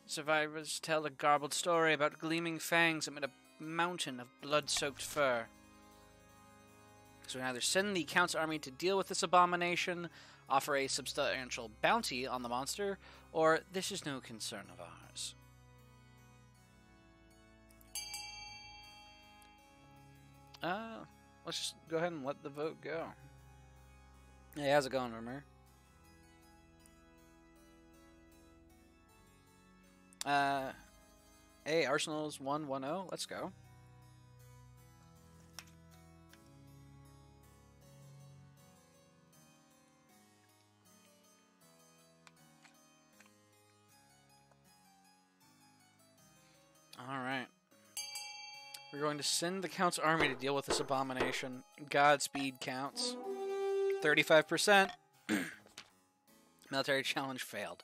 Survivors tell a garbled story about gleaming fangs amid a mountain of blood-soaked fur. So we either send the Count's army to deal with this abomination, offer a substantial bounty on the monster, or this is no concern of ours. Let's just go ahead and let the vote go. Hey, how's it going, Rumor? Hey, Arsenal's 1-1-0. Let's go. Alright. We're going to send the Count's army to deal with this abomination. Godspeed, Counts. 35%. Military challenge failed.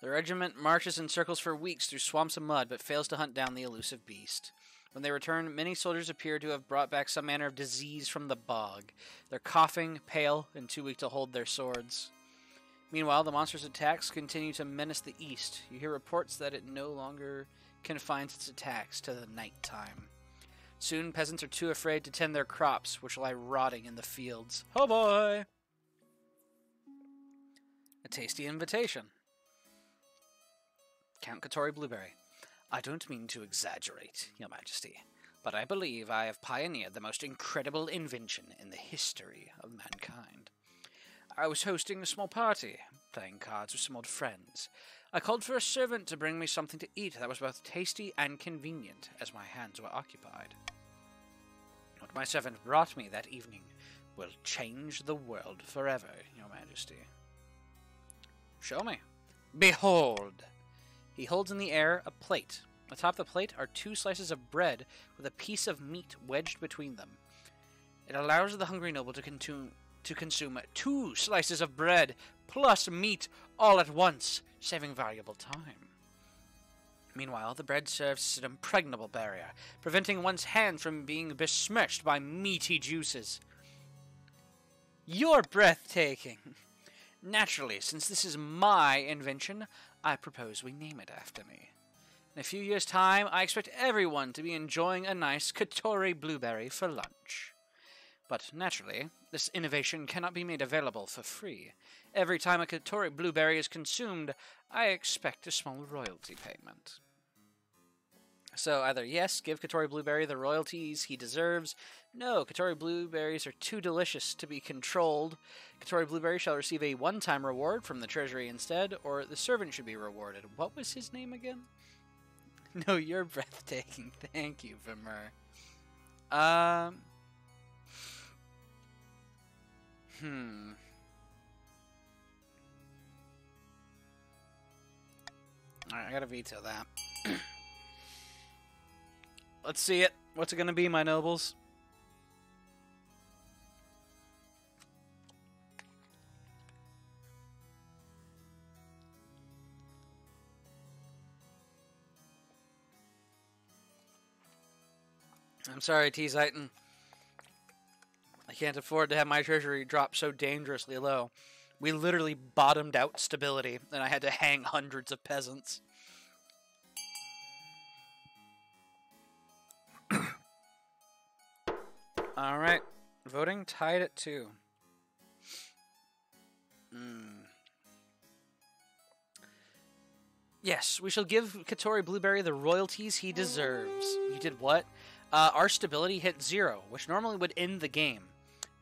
The regiment marches in circles for weeks through swamps of mud, but fails to hunt down the elusive beast. When they return, many soldiers appear to have brought back some manner of disease from the bog. They're coughing, pale, and too weak to hold their swords. Meanwhile, the monster's attacks continue to menace the east. You hear reports that it no longer confines its attacks to the night time. Soon, peasants are too afraid to tend their crops, which lie rotting in the fields. Oh boy! A tasty invitation. Count Katori Blueberry. I don't mean to exaggerate, Your Majesty, but I believe I have pioneered the most incredible invention in the history of mankind. I was hosting a small party, playing cards with some old friends. I called for a servant to bring me something to eat that was both tasty and convenient, as my hands were occupied. What my servant brought me that evening will change the world forever, Your Majesty. Show me. Behold! He holds in the air a plate. Atop the plate are 2 slices of bread with a piece of meat wedged between them. It allows the hungry noble to consume 2 slices of bread plus meat all at once, saving valuable time. Meanwhile, the bread serves as an impregnable barrier, preventing one's hands from being besmirched by meaty juices. You're breathtaking! Naturally, since this is my invention, I propose we name it after me. In a few years' time, I expect everyone to be enjoying a nice Katori blueberry for lunch. But naturally, this innovation cannot be made available for free. Every time a Katori blueberry is consumed, I expect a small royalty payment. So either yes, give Katori Blueberry the royalties he deserves. No, Katori Blueberries are too delicious to be controlled. Katori Blueberry shall receive a one-time reward from the treasury instead, or the servant should be rewarded. What was his name again? No, you're breathtaking. Thank you, Vimmer. Alright, I gotta veto that. Let's see it. What's it gonna be, my nobles? I'm sorry, T-Ziton. I can't afford to have my treasury drop so dangerously low. We literally bottomed out stability, and I had to hang hundreds of peasants. Alright, voting tied at 2. Yes, we shall give Katori Blueberry the royalties he deserves. You did what? Our stability hit 0, which normally would end the game.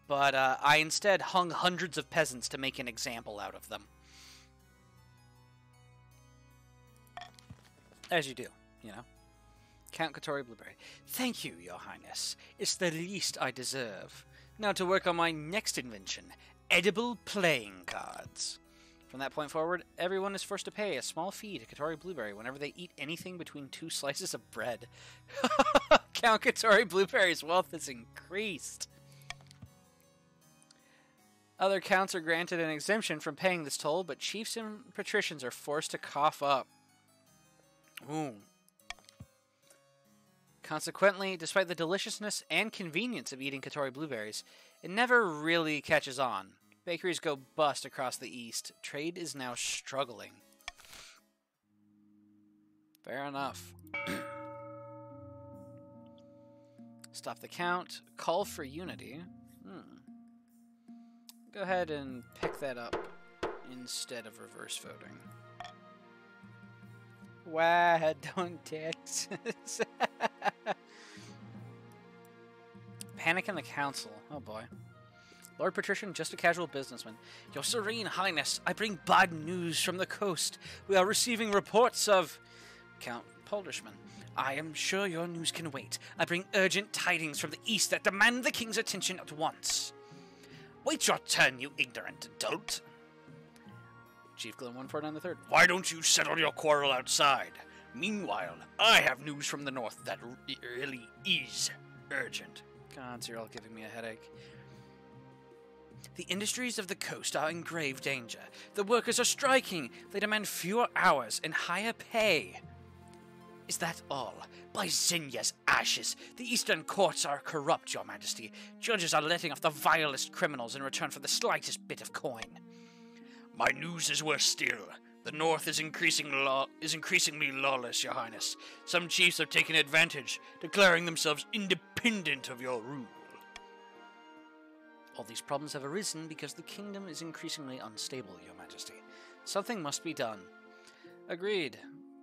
But I instead hung hundreds of peasants to make an example out of them. As you do, you know. Count Katori Blueberry. Thank you, Your Highness. It's the least I deserve. Now to work on my next invention, edible playing cards. From that point forward, everyone is forced to pay a small fee to Katori Blueberry whenever they eat anything between 2 slices of bread. Count Katori Blueberry's wealth is increased. Other counts are granted an exemption from paying this toll, but chiefs and patricians are forced to cough up. Ooh. Consequently, despite the deliciousness and convenience of eating Katori Blueberries, it never really catches on. Bakeries go bust across the east. Trade is now struggling. Fair enough. Stop the count. Call for unity. Go ahead and pick that up instead of reverse voting. Wow, don't Texas. Panic in the council. Oh boy. Lord Patrician, just a casual businessman. Your Serene Highness, I bring bad news from the coast. We are receiving reports of... Count Poldershman. I am sure your news can wait. I bring urgent tidings from the east that demand the king's attention at once. Wait your turn, you ignorant adult. Chief Glen 149 III. Why don't you settle your quarrel outside? Meanwhile, I have news from the north that really is urgent. Gods, you're all giving me a headache. The industries of the coast are in grave danger. The workers are striking. They demand fewer hours and higher pay. Is that all? By Zinya's ashes, the eastern courts are corrupt, your majesty. Judges are letting off the vilest criminals in return for the slightest bit of coin. My news is worse still. The north is increasingly lawless, your highness. Some chiefs have taken advantage, declaring themselves independent of your rule. All these problems have arisen because the kingdom is increasingly unstable, your majesty. Something must be done. Agreed.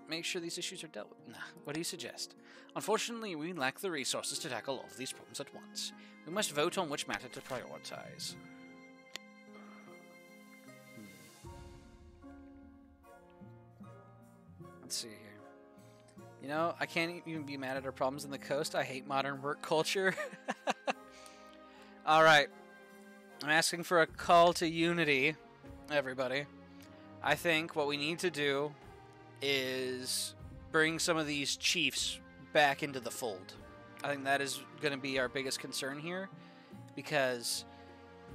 Make sure these issues are dealt with. Nah, what do you suggest? Unfortunately, we lack the resources to tackle all of these problems at once. We must vote on which matter to prioritize. Let's see here. You know, I can't even be mad at our problems in the coast. I hate modern work culture. Alright. I'm asking for a call to unity, everybody. I think what we need to do is bring some of these chiefs back into the fold. I think that is going to be our biggest concern here, because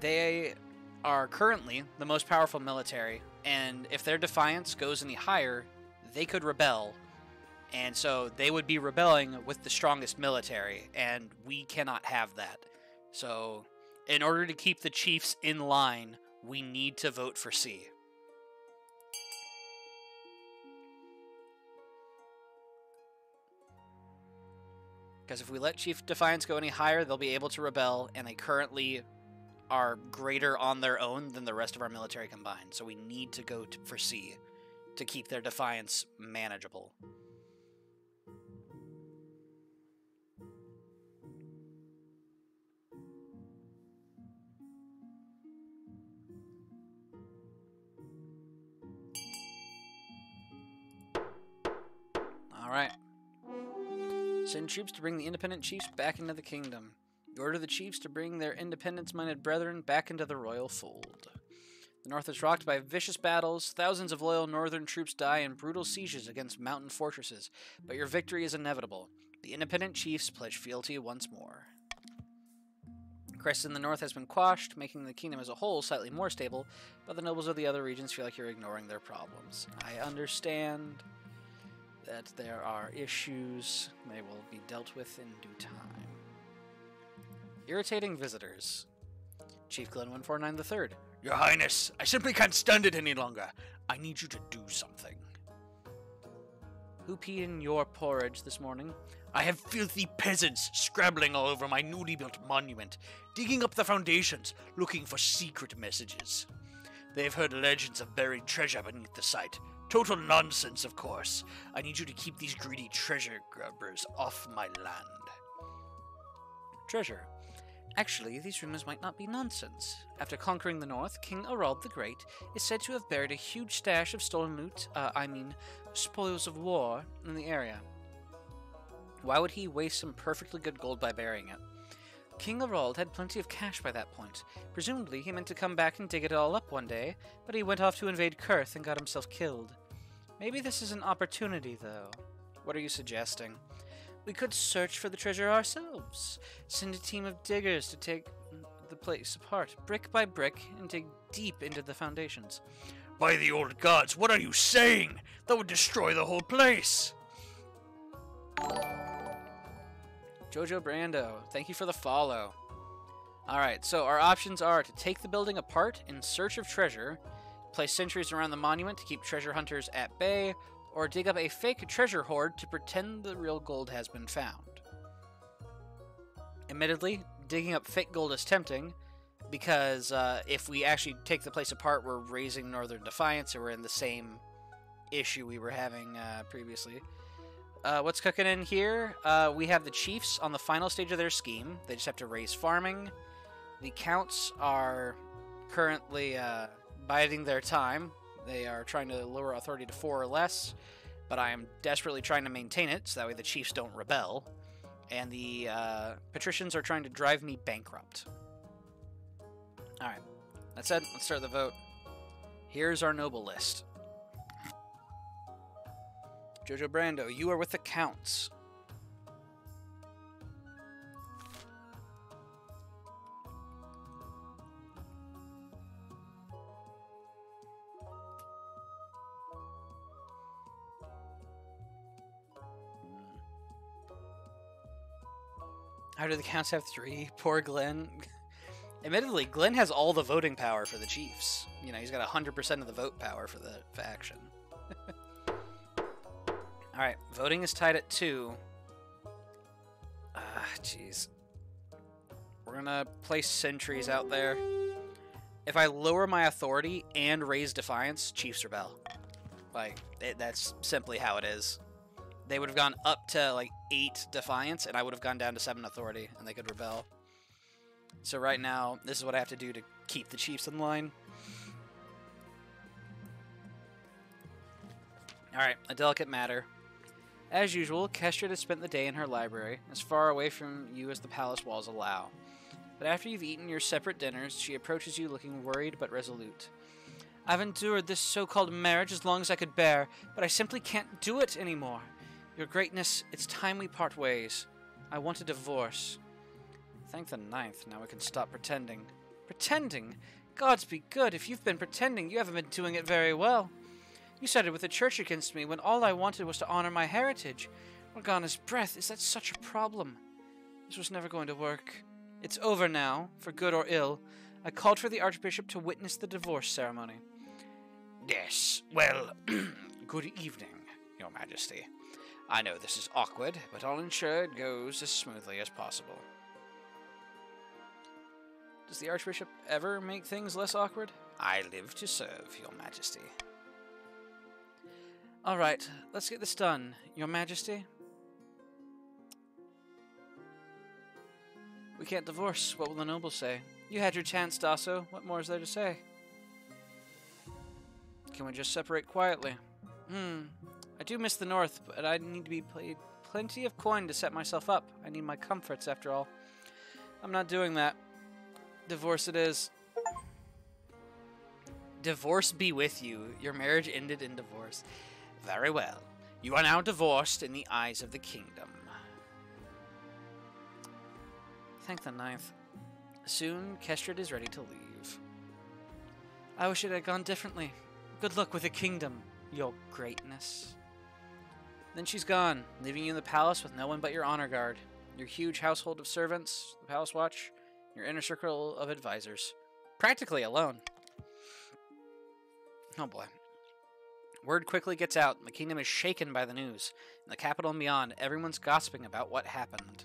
they are currently the most powerful military, and if their defiance goes any higher, they could rebel, and so they would be rebelling with the strongest military, and we cannot have that. So, in order to keep the chiefs in line, we need to vote for C. Because if we let Chief Defiance go any higher, they'll be able to rebel, and they currently are greater on their own than the rest of our military combined. So we need to go for C to keep their Defiance manageable. Alright. Send troops to bring the independent chiefs back into the kingdom. You order the chiefs to bring their independence-minded brethren back into the royal fold. The north is rocked by vicious battles. Thousands of loyal northern troops die in brutal sieges against mountain fortresses, but your victory is inevitable. The independent chiefs pledge fealty once more. Crisis in the north has been quashed, making the kingdom as a whole slightly more stable, but the nobles of the other regions feel like you're ignoring their problems. I understand that there are issues. They will be dealt with in due time. Irritating visitors. Chief Glen 149 III. Your Highness, I simply can't stand it any longer. I need you to do something. Who peed in your porridge this morning? I have filthy peasants scrabbling all over my newly built monument, digging up the foundations, looking for secret messages. They've heard legends of buried treasure beneath the site. Total nonsense, of course. I need you to keep these greedy treasure grubbers off my land. Treasure. Actually, these rumors might not be nonsense. After conquering the north, King Arald the Great is said to have buried a huge stash of stolen loot, spoils of war, in the area. Why would he waste some perfectly good gold by burying it? King Harold had plenty of cash by that point. Presumably, he meant to come back and dig it all up one day, but he went off to invade Kurth and got himself killed. Maybe this is an opportunity, though. What are you suggesting? We could search for the treasure ourselves. Send a team of diggers to take the place apart, brick by brick, and dig deep into the foundations. By the old gods, what are you saying? That would destroy the whole place. Jojo Brando, thank you for the follow. Alright, so our options are to take the building apart in search of treasure, place sentries around the monument to keep treasure hunters at bay, or dig up a fake treasure hoard to pretend the real gold has been found. Admittedly, digging up fake gold is tempting, because if we actually take the place apart, we're raising Northern Defiance, and we're in the same issue we were having previously. What's cooking in here? We have the chiefs on the final stage of their scheme. They just have to raise farming. The counts are currently biding their time. They are trying to lower authority to 4 or less, but I am desperately trying to maintain it so that way the chiefs don't rebel. And the patricians are trying to drive me bankrupt. Alright, that said, let's start the vote. Here's our noble list. Jojo Brando, you are with the counts. How do the counts have 3? Poor Glenn. Admittedly, Glenn has all the voting power for the Chiefs. You know, he's got 100% of the vote power for the faction. Alright, voting is tied at 2. Jeez. We're gonna place sentries out there. If I lower my authority and raise Defiance, Chiefs rebel. Like, that's simply how it is. They would have gone up to, like, 8 Defiance, and I would have gone down to 7 authority, and they could rebel. So right now, this is what I have to do to keep the Chiefs in line. Alright, a delicate matter. As usual, Kestrid has spent the day in her library, as far away from you as the palace walls allow. But after you've eaten your separate dinners, she approaches you looking worried but resolute. I've endured this so-called marriage as long as I could bear, but I simply can't do it anymore. Your greatness, it's time we part ways. I want a divorce. Thank the 9th, now we can stop pretending. Pretending? Gods be good, if you've been pretending, you haven't been doing it very well. You sided with the church against me when all I wanted was to honor my heritage. Morgana's breath, is that such a problem? This was never going to work. It's over now, for good or ill. I called for the Archbishop to witness the divorce ceremony. Yes, well, good evening, Your Majesty. I know this is awkward, but I'll ensure it goes as smoothly as possible. Does the Archbishop ever make things less awkward? I live to serve, Your Majesty. Alright, let's get this done, Your Majesty. We can't divorce. What will the nobles say? You had your chance, Dasso. What more is there to say? Can we just separate quietly? I do miss the north, but I need to be paid plenty of coin to set myself up. I need my comforts, after all. I'm not doing that. Divorce it is. Divorce be with you. Your marriage ended in divorce. Very well. You are now divorced in the eyes of the kingdom. Thank the 9th. Soon, Kestrid is ready to leave. I wish it had gone differently. Good luck with the kingdom, your greatness. Then she's gone, leaving you in the palace with no one but your honor guard, your huge household of servants, the palace watch, your inner circle of advisors. Practically alone. Oh boy. Word quickly gets out. The kingdom is shaken by the news. In the capital and beyond, everyone's gossiping about what happened.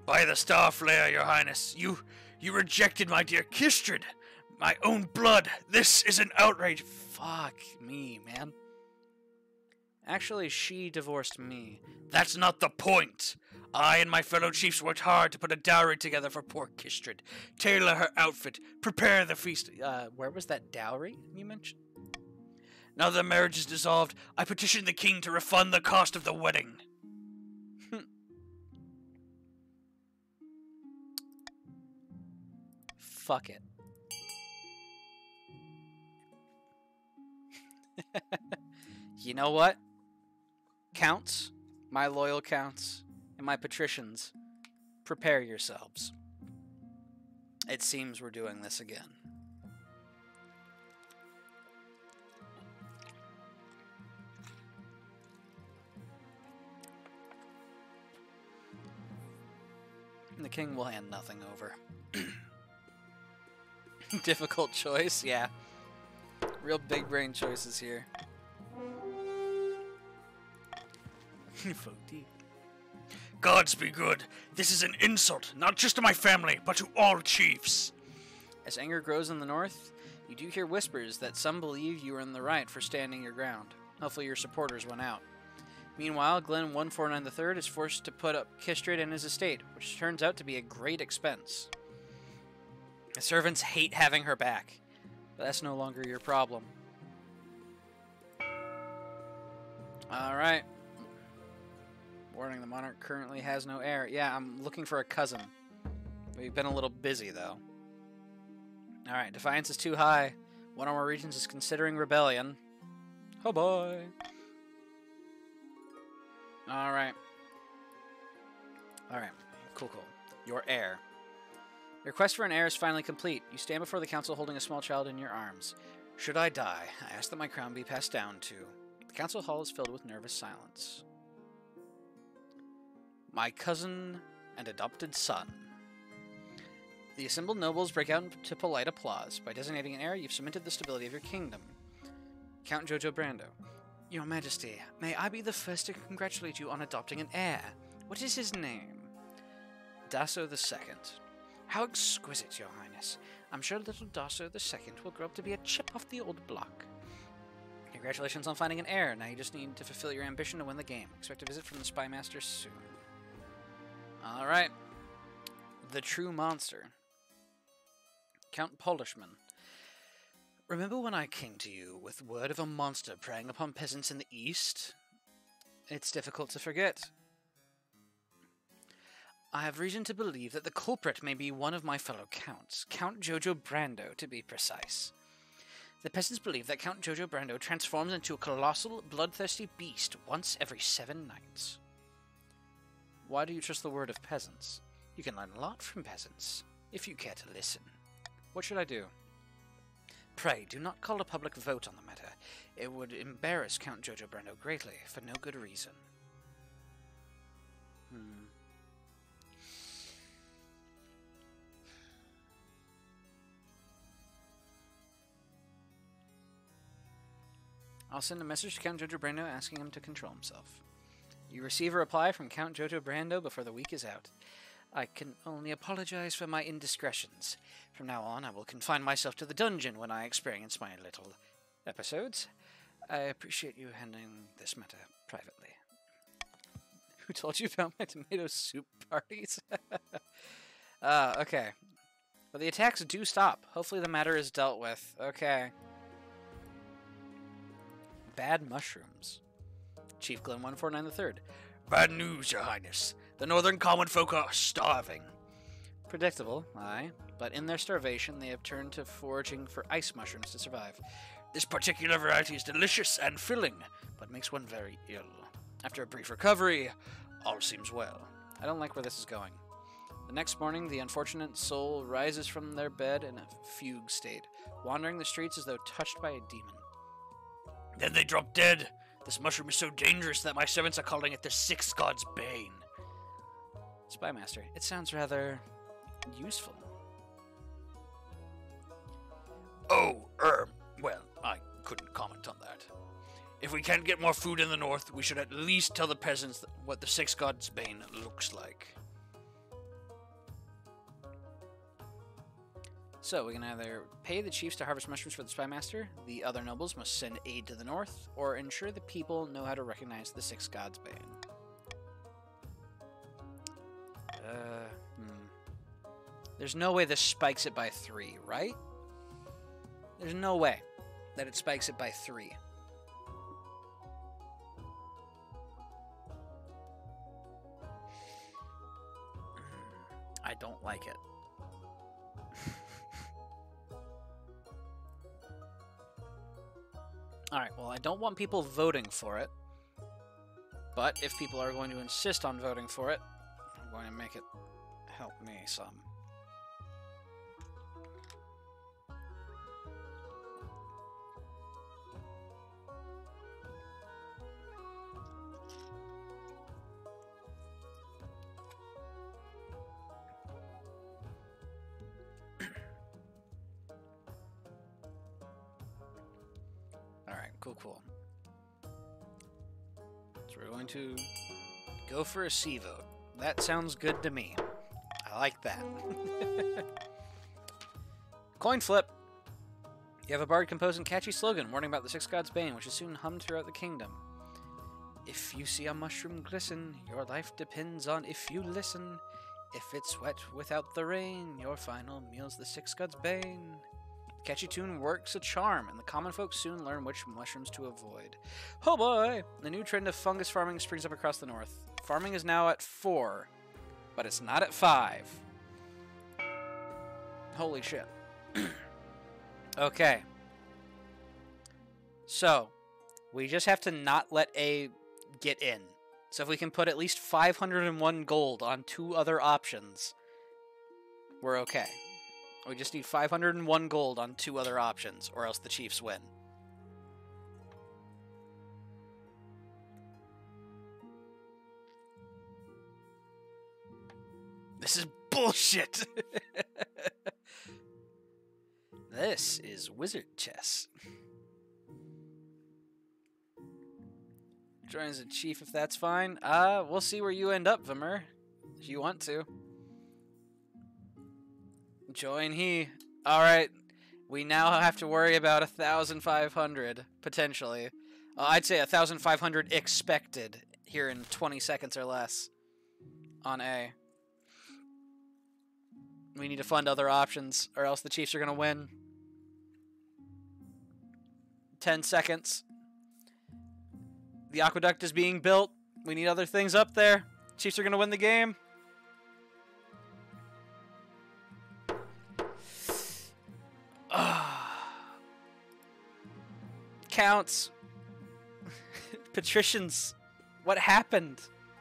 By the Starflayer, Your Highness, you rejected my dear Kestrid, my own blood. This is an outrage. Fuck me, man. Actually, she divorced me. That's not the point. I and my fellow chiefs worked hard to put a dowry together for poor Kestrid. Tailor her outfit, prepare the feast. Where was that dowry you mentioned? Now the marriage is dissolved, I petition the king to refund the cost of the wedding. fuck it. You know what? Counts, my loyal counts, and my patricians, prepare yourselves. It seems we're doing this again. The king will hand nothing over. Difficult choice, yeah. Real big brain choices here. Gods be good. This is an insult, not just to my family, but to all chiefs. As anger grows in the north, you do hear whispers that some believe you are in the right for standing your ground. Hopefully your supporters went out. Meanwhile, Glenn 149 III is forced to put up Kistrid and his estate, which turns out to be a great expense. The servants hate having her back, but that's no longer your problem. Alright. Warning, the monarch currently has no heir. Yeah, I'm looking for a cousin. We've been a little busy, though. Alright, defiance is too high. One or more regions is considering rebellion. Oh boy. Alright. Alright, cool. Your heir. Your quest for an heir is finally complete. You stand before the council holding a small child in your arms. Should I die, I ask that my crown be passed down to... The council hall is filled with nervous silence. My cousin and adopted son. The assembled nobles break out into polite applause. By designating an heir, you've cemented the stability of your kingdom. Count Jojo Brando. Your Majesty, may I be the first to congratulate you on adopting an heir. What is his name? Dasso II. How exquisite, Your Highness. I'm sure little Dasso II will grow up to be a chip off the old block. Congratulations on finding an heir. Now you just need to fulfill your ambition to win the game. Expect a visit from the Spy Master soon. Alright. The True Monster. Count Polishman. Remember when I came to you with word of a monster preying upon peasants in the east? It's difficult to forget. I have reason to believe that the culprit may be one of my fellow counts, Count Jojo Brando, to be precise. The peasants believe that Count Jojo Brando transforms into a colossal, bloodthirsty beast once every 7 nights. Why do you trust the word of peasants? You can learn a lot from peasants, if you care to listen. What should I do? Pray, do not call a public vote on the matter. It would embarrass Count Jojo Brando greatly, for no good reason. I'll send a message to Count Jojo Brando asking him to control himself. You receive a reply from Count Jojo Brando before the week is out. I can only apologize for my indiscretions. From now on, I will confine myself to the dungeon when I experience my little episodes. I appreciate you handling this matter privately. Who told you about my tomato soup parties? Okay. Well, the attacks do stop. Hopefully the matter is dealt with. Okay. Bad mushrooms. Chief Glenn 149 III. Bad news, Your Highness. The northern common folk are starving. Predictable, aye. But in their starvation, they have turned to foraging for ice mushrooms to survive. This particular variety is delicious and filling, but makes one very ill. After a brief recovery, all seems well. I don't like where this is going. The next morning, the unfortunate soul rises from their bed in a fugue state, wandering the streets as though touched by a demon. Then they drop dead. This mushroom is so dangerous that my servants are calling it the Six Gods' Bane. Spymaster, it sounds rather useful. Oh, well, I couldn't comment on that. If we can't get more food in the north, we should at least tell the peasants what the Six Gods' Bane looks like. So, we can either pay the chiefs to harvest mushrooms for the Spymaster, the other nobles must send aid to the north, or ensure the people know how to recognize the Six Gods' Bane. There's no way this spikes it by 3, right? There's no way that it spikes it by 3. I don't like it. Alright, well, I don't want people voting for it. But if people are going to insist on voting for it, I'm going to make it help me some. Alright, cool. So we're going to go for a C vote. That sounds good to me. I like that. Coin flip. You have a bard composing catchy slogan warning about the Six Gods' Bane, which is soon hummed throughout the kingdom. If you see a mushroom glisten, your life depends on if you listen. If it's wet without the rain, your final meal's the Six Gods' Bane. Catchy tune works a charm, and the common folk soon learn which mushrooms to avoid. Oh boy! The new trend of fungus farming springs up across the north. Farming is now at 4, but it's not at 5. Holy shit. Okay. So, we just have to not let A get in. So if we can put at least 501 gold on 2 other options, we're okay. We just need 501 gold on 2 other options, or else the Chiefs win. This is bullshit! This is wizard chess. Join as a chief if that's fine. We'll see where you end up, Vimer, if you want to. Join he. Alright, we now have to worry about 1,500, potentially. I'd say 1,500 expected here in 20 seconds or less on A. We need to fund other options, or else the Chiefs are going to win. 10 seconds. The aqueduct is being built. We need other things up there. Chiefs are going to win the game. Counts. Patricians. What happened?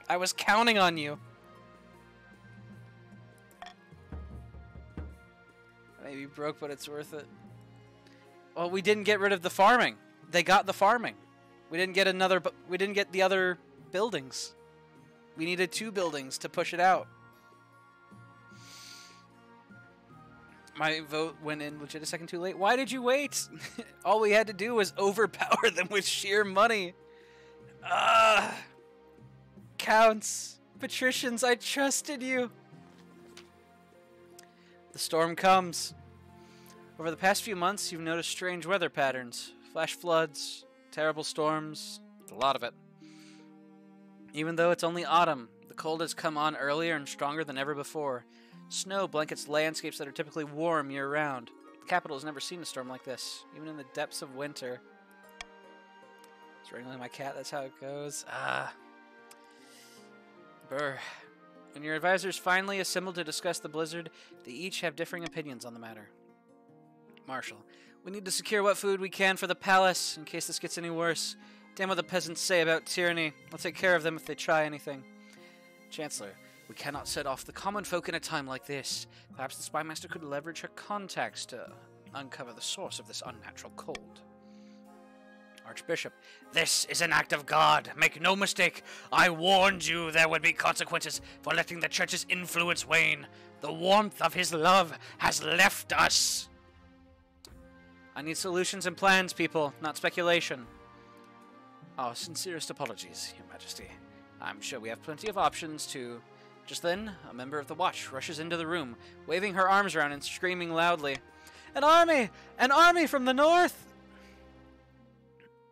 I was counting on you. Maybe broke, but it's worth it. Well, we didn't get rid of the farming. They got the farming. We didn't get another. We didn't get the other buildings. We needed 2 buildings to push it out. My vote went in legit a second too late. Why did you wait? All we had to do was overpower them with sheer money. Counts. Patricians, I trusted you. The storm comes. Over the past few months, you've noticed strange weather patterns. Flash floods, terrible storms, a lot of it. Even though it's only autumn, the cold has come on earlier and stronger than ever before. Snow blankets landscapes that are typically warm year-round. The capital has never seen a storm like this, even in the depths of winter. Strangling my cat, that's how it goes. Brr. When your advisors finally assembled to discuss the blizzard, they each have differing opinions on the matter. Marshal, we need to secure what food we can for the palace, in case this gets any worse. Damn what the peasants say about tyranny. I'll take care of them if they try anything. Chancellor, we cannot set off the common folk in a time like this. Perhaps the spymaster could leverage her contacts to uncover the source of this unnatural cold. Archbishop, this is an act of God. Make no mistake. I warned you there would be consequences for letting the church's influence wane. The warmth of his love has left us. I need solutions and plans, people, not speculation. Our sincerest apologies, Your Majesty. I'm sure we have plenty of options to... Just then, a member of the watch rushes into the room, waving her arms around and screaming loudly. An army! An army from the north!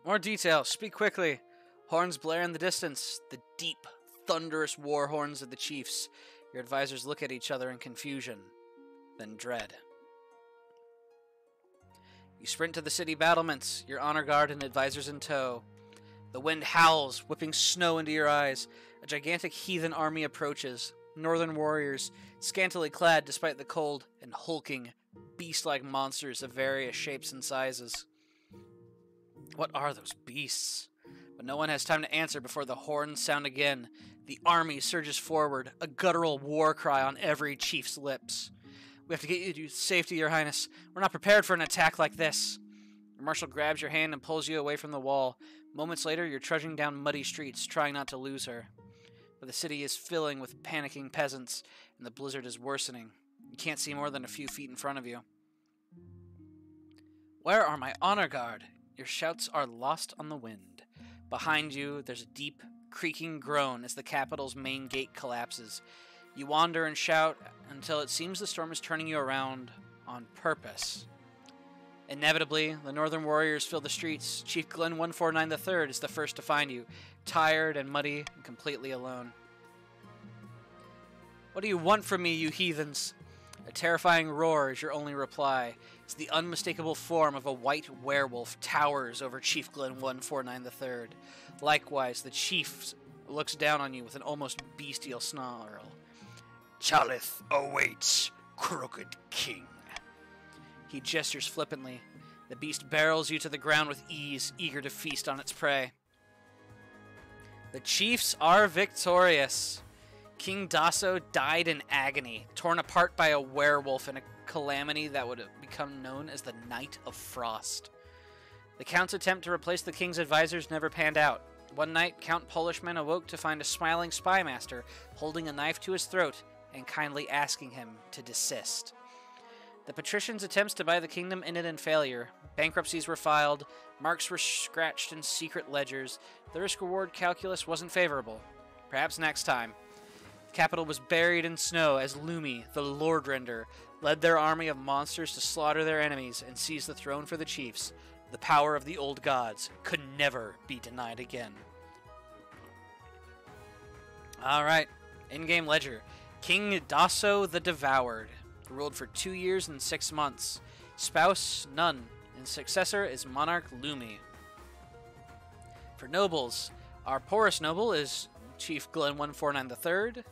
More detail. Speak quickly. Horns blare in the distance. The deep, thunderous war horns of the chiefs. Your advisors look at each other in confusion, then dread. You sprint to the city battlements, your honor guard and advisors in tow. The wind howls, whipping snow into your eyes. A gigantic heathen army approaches. Northern warriors, scantily clad despite the cold, and hulking, beast-like monsters of various shapes and sizes. What are those beasts? But no one has time to answer before the horns sound again. The army surges forward, a guttural war cry on every chief's lips. We have to get you to safety, Your Highness. We're not prepared for an attack like this. The marshal grabs your hand and pulls you away from the wall. Moments later, you're trudging down muddy streets, trying not to lose her. But the city is filling with panicking peasants, and the blizzard is worsening. You can't see more than a few feet in front of you. Where are my honor guard? Your shouts are lost on the wind. Behind you, there's a deep, creaking groan as the capital's main gate collapses. You wander and shout until it seems the storm is turning you around on purpose. Inevitably, the northern warriors fill the streets. Chief Glenn 149 III is the first to find you, tired and muddy and completely alone. What do you want from me, you heathens? A terrifying roar is your only reply. It's the unmistakable form of a white werewolf towers over Chief Glenn 149 III. Likewise, the chief looks down on you with an almost bestial snarl. Chalith awaits, crooked king. He gestures flippantly. The beast barrels you to the ground with ease, eager to feast on its prey. The chiefs are victorious. King Dasso died in agony, torn apart by a werewolf in a calamity that would become known as the Night of Frost. The Count's attempt to replace the king's advisors never panned out. One night, Count Polishman awoke to find a smiling spymaster holding a knife to his throat and kindly asking him to desist. The patricians' attempts to buy the kingdom ended in failure. Bankruptcies were filed, marks were scratched in secret ledgers. The risk-reward calculus wasn't favorable. Perhaps next time. The capital was buried in snow as Lumi, the Lordrender, led their army of monsters to slaughter their enemies and seize the throne for the chiefs. The power of the old gods could never be denied again. Alright, in-game ledger. King Dasso the Devoured. Ruled for 2 years and 6 months. Spouse, none. And successor is Monarch Lumi. For nobles, our poorest noble is Chief Glenn 149 III,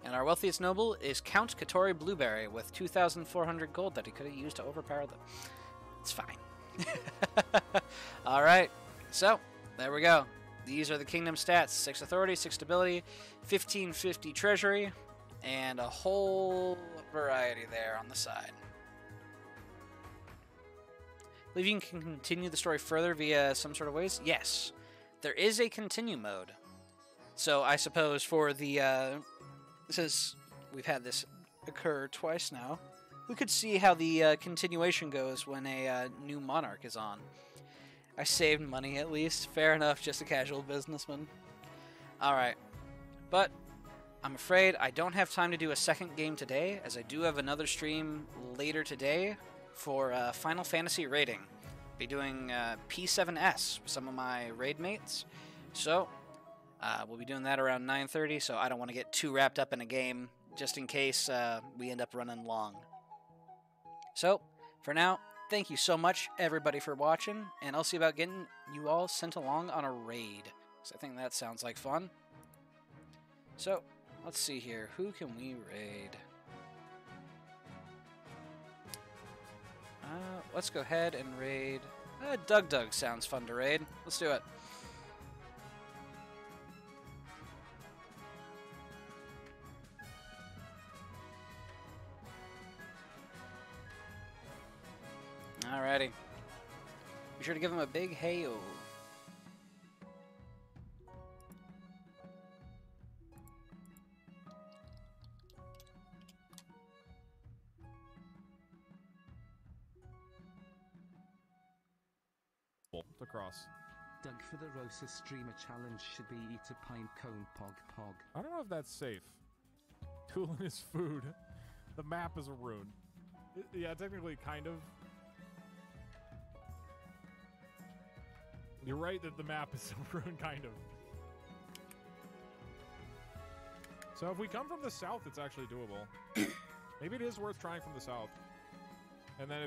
and our wealthiest noble is Count Katori Blueberry with 2,400 gold that he could have used to overpower them. It's fine. Alright, so, there we go. These are the kingdom stats. 6 authority, 6 stability, 1550 treasury, and a whole variety there on the side. I believe you can continue the story further via some sort of ways. Yes, there is a continue mode. So I suppose for the since we've had this occur twice now, we could see how the continuation goes when a new monarch is on. I saved money at least. Fair enough, just a casual businessman. Alright, but I'm afraid I don't have time to do a second game today, as I do have another stream later today for Final Fantasy raiding. Be doing P7S with some of my raid mates. So, we'll be doing that around 9:30, so I don't want to get too wrapped up in a game, just in case we end up running long. So, for now, thank you so much, everybody, for watching, and I'll see about getting you all sent along on a raid, because I think that sounds like fun. So, let's see here. Who can we raid? Let's go ahead and raid... Doug sounds fun to raid. Let's do it. Alrighty. Be sure to give him a big hey-o. Across. Doug, for the Rosa streamer challenge should be eat a pine cone pog. I don't know if that's safe. Tulin is food. The map is a rune. Yeah, technically, kind of. You're right that the map is a rune, kind of. So if we come from the south, it's actually doable. Maybe it is worth trying from the south. And then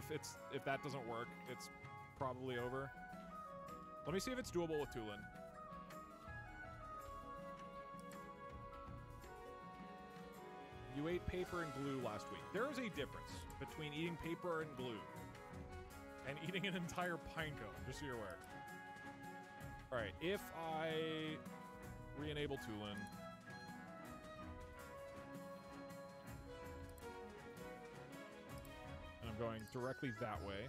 if that doesn't work, it's probably over. Let me see if it's doable with Tulin. You ate paper and glue last week. There is a difference between eating paper and glue and eating an entire pine cone, just so you're aware. Alright, if I re-enable Tulin... and I'm going directly that way...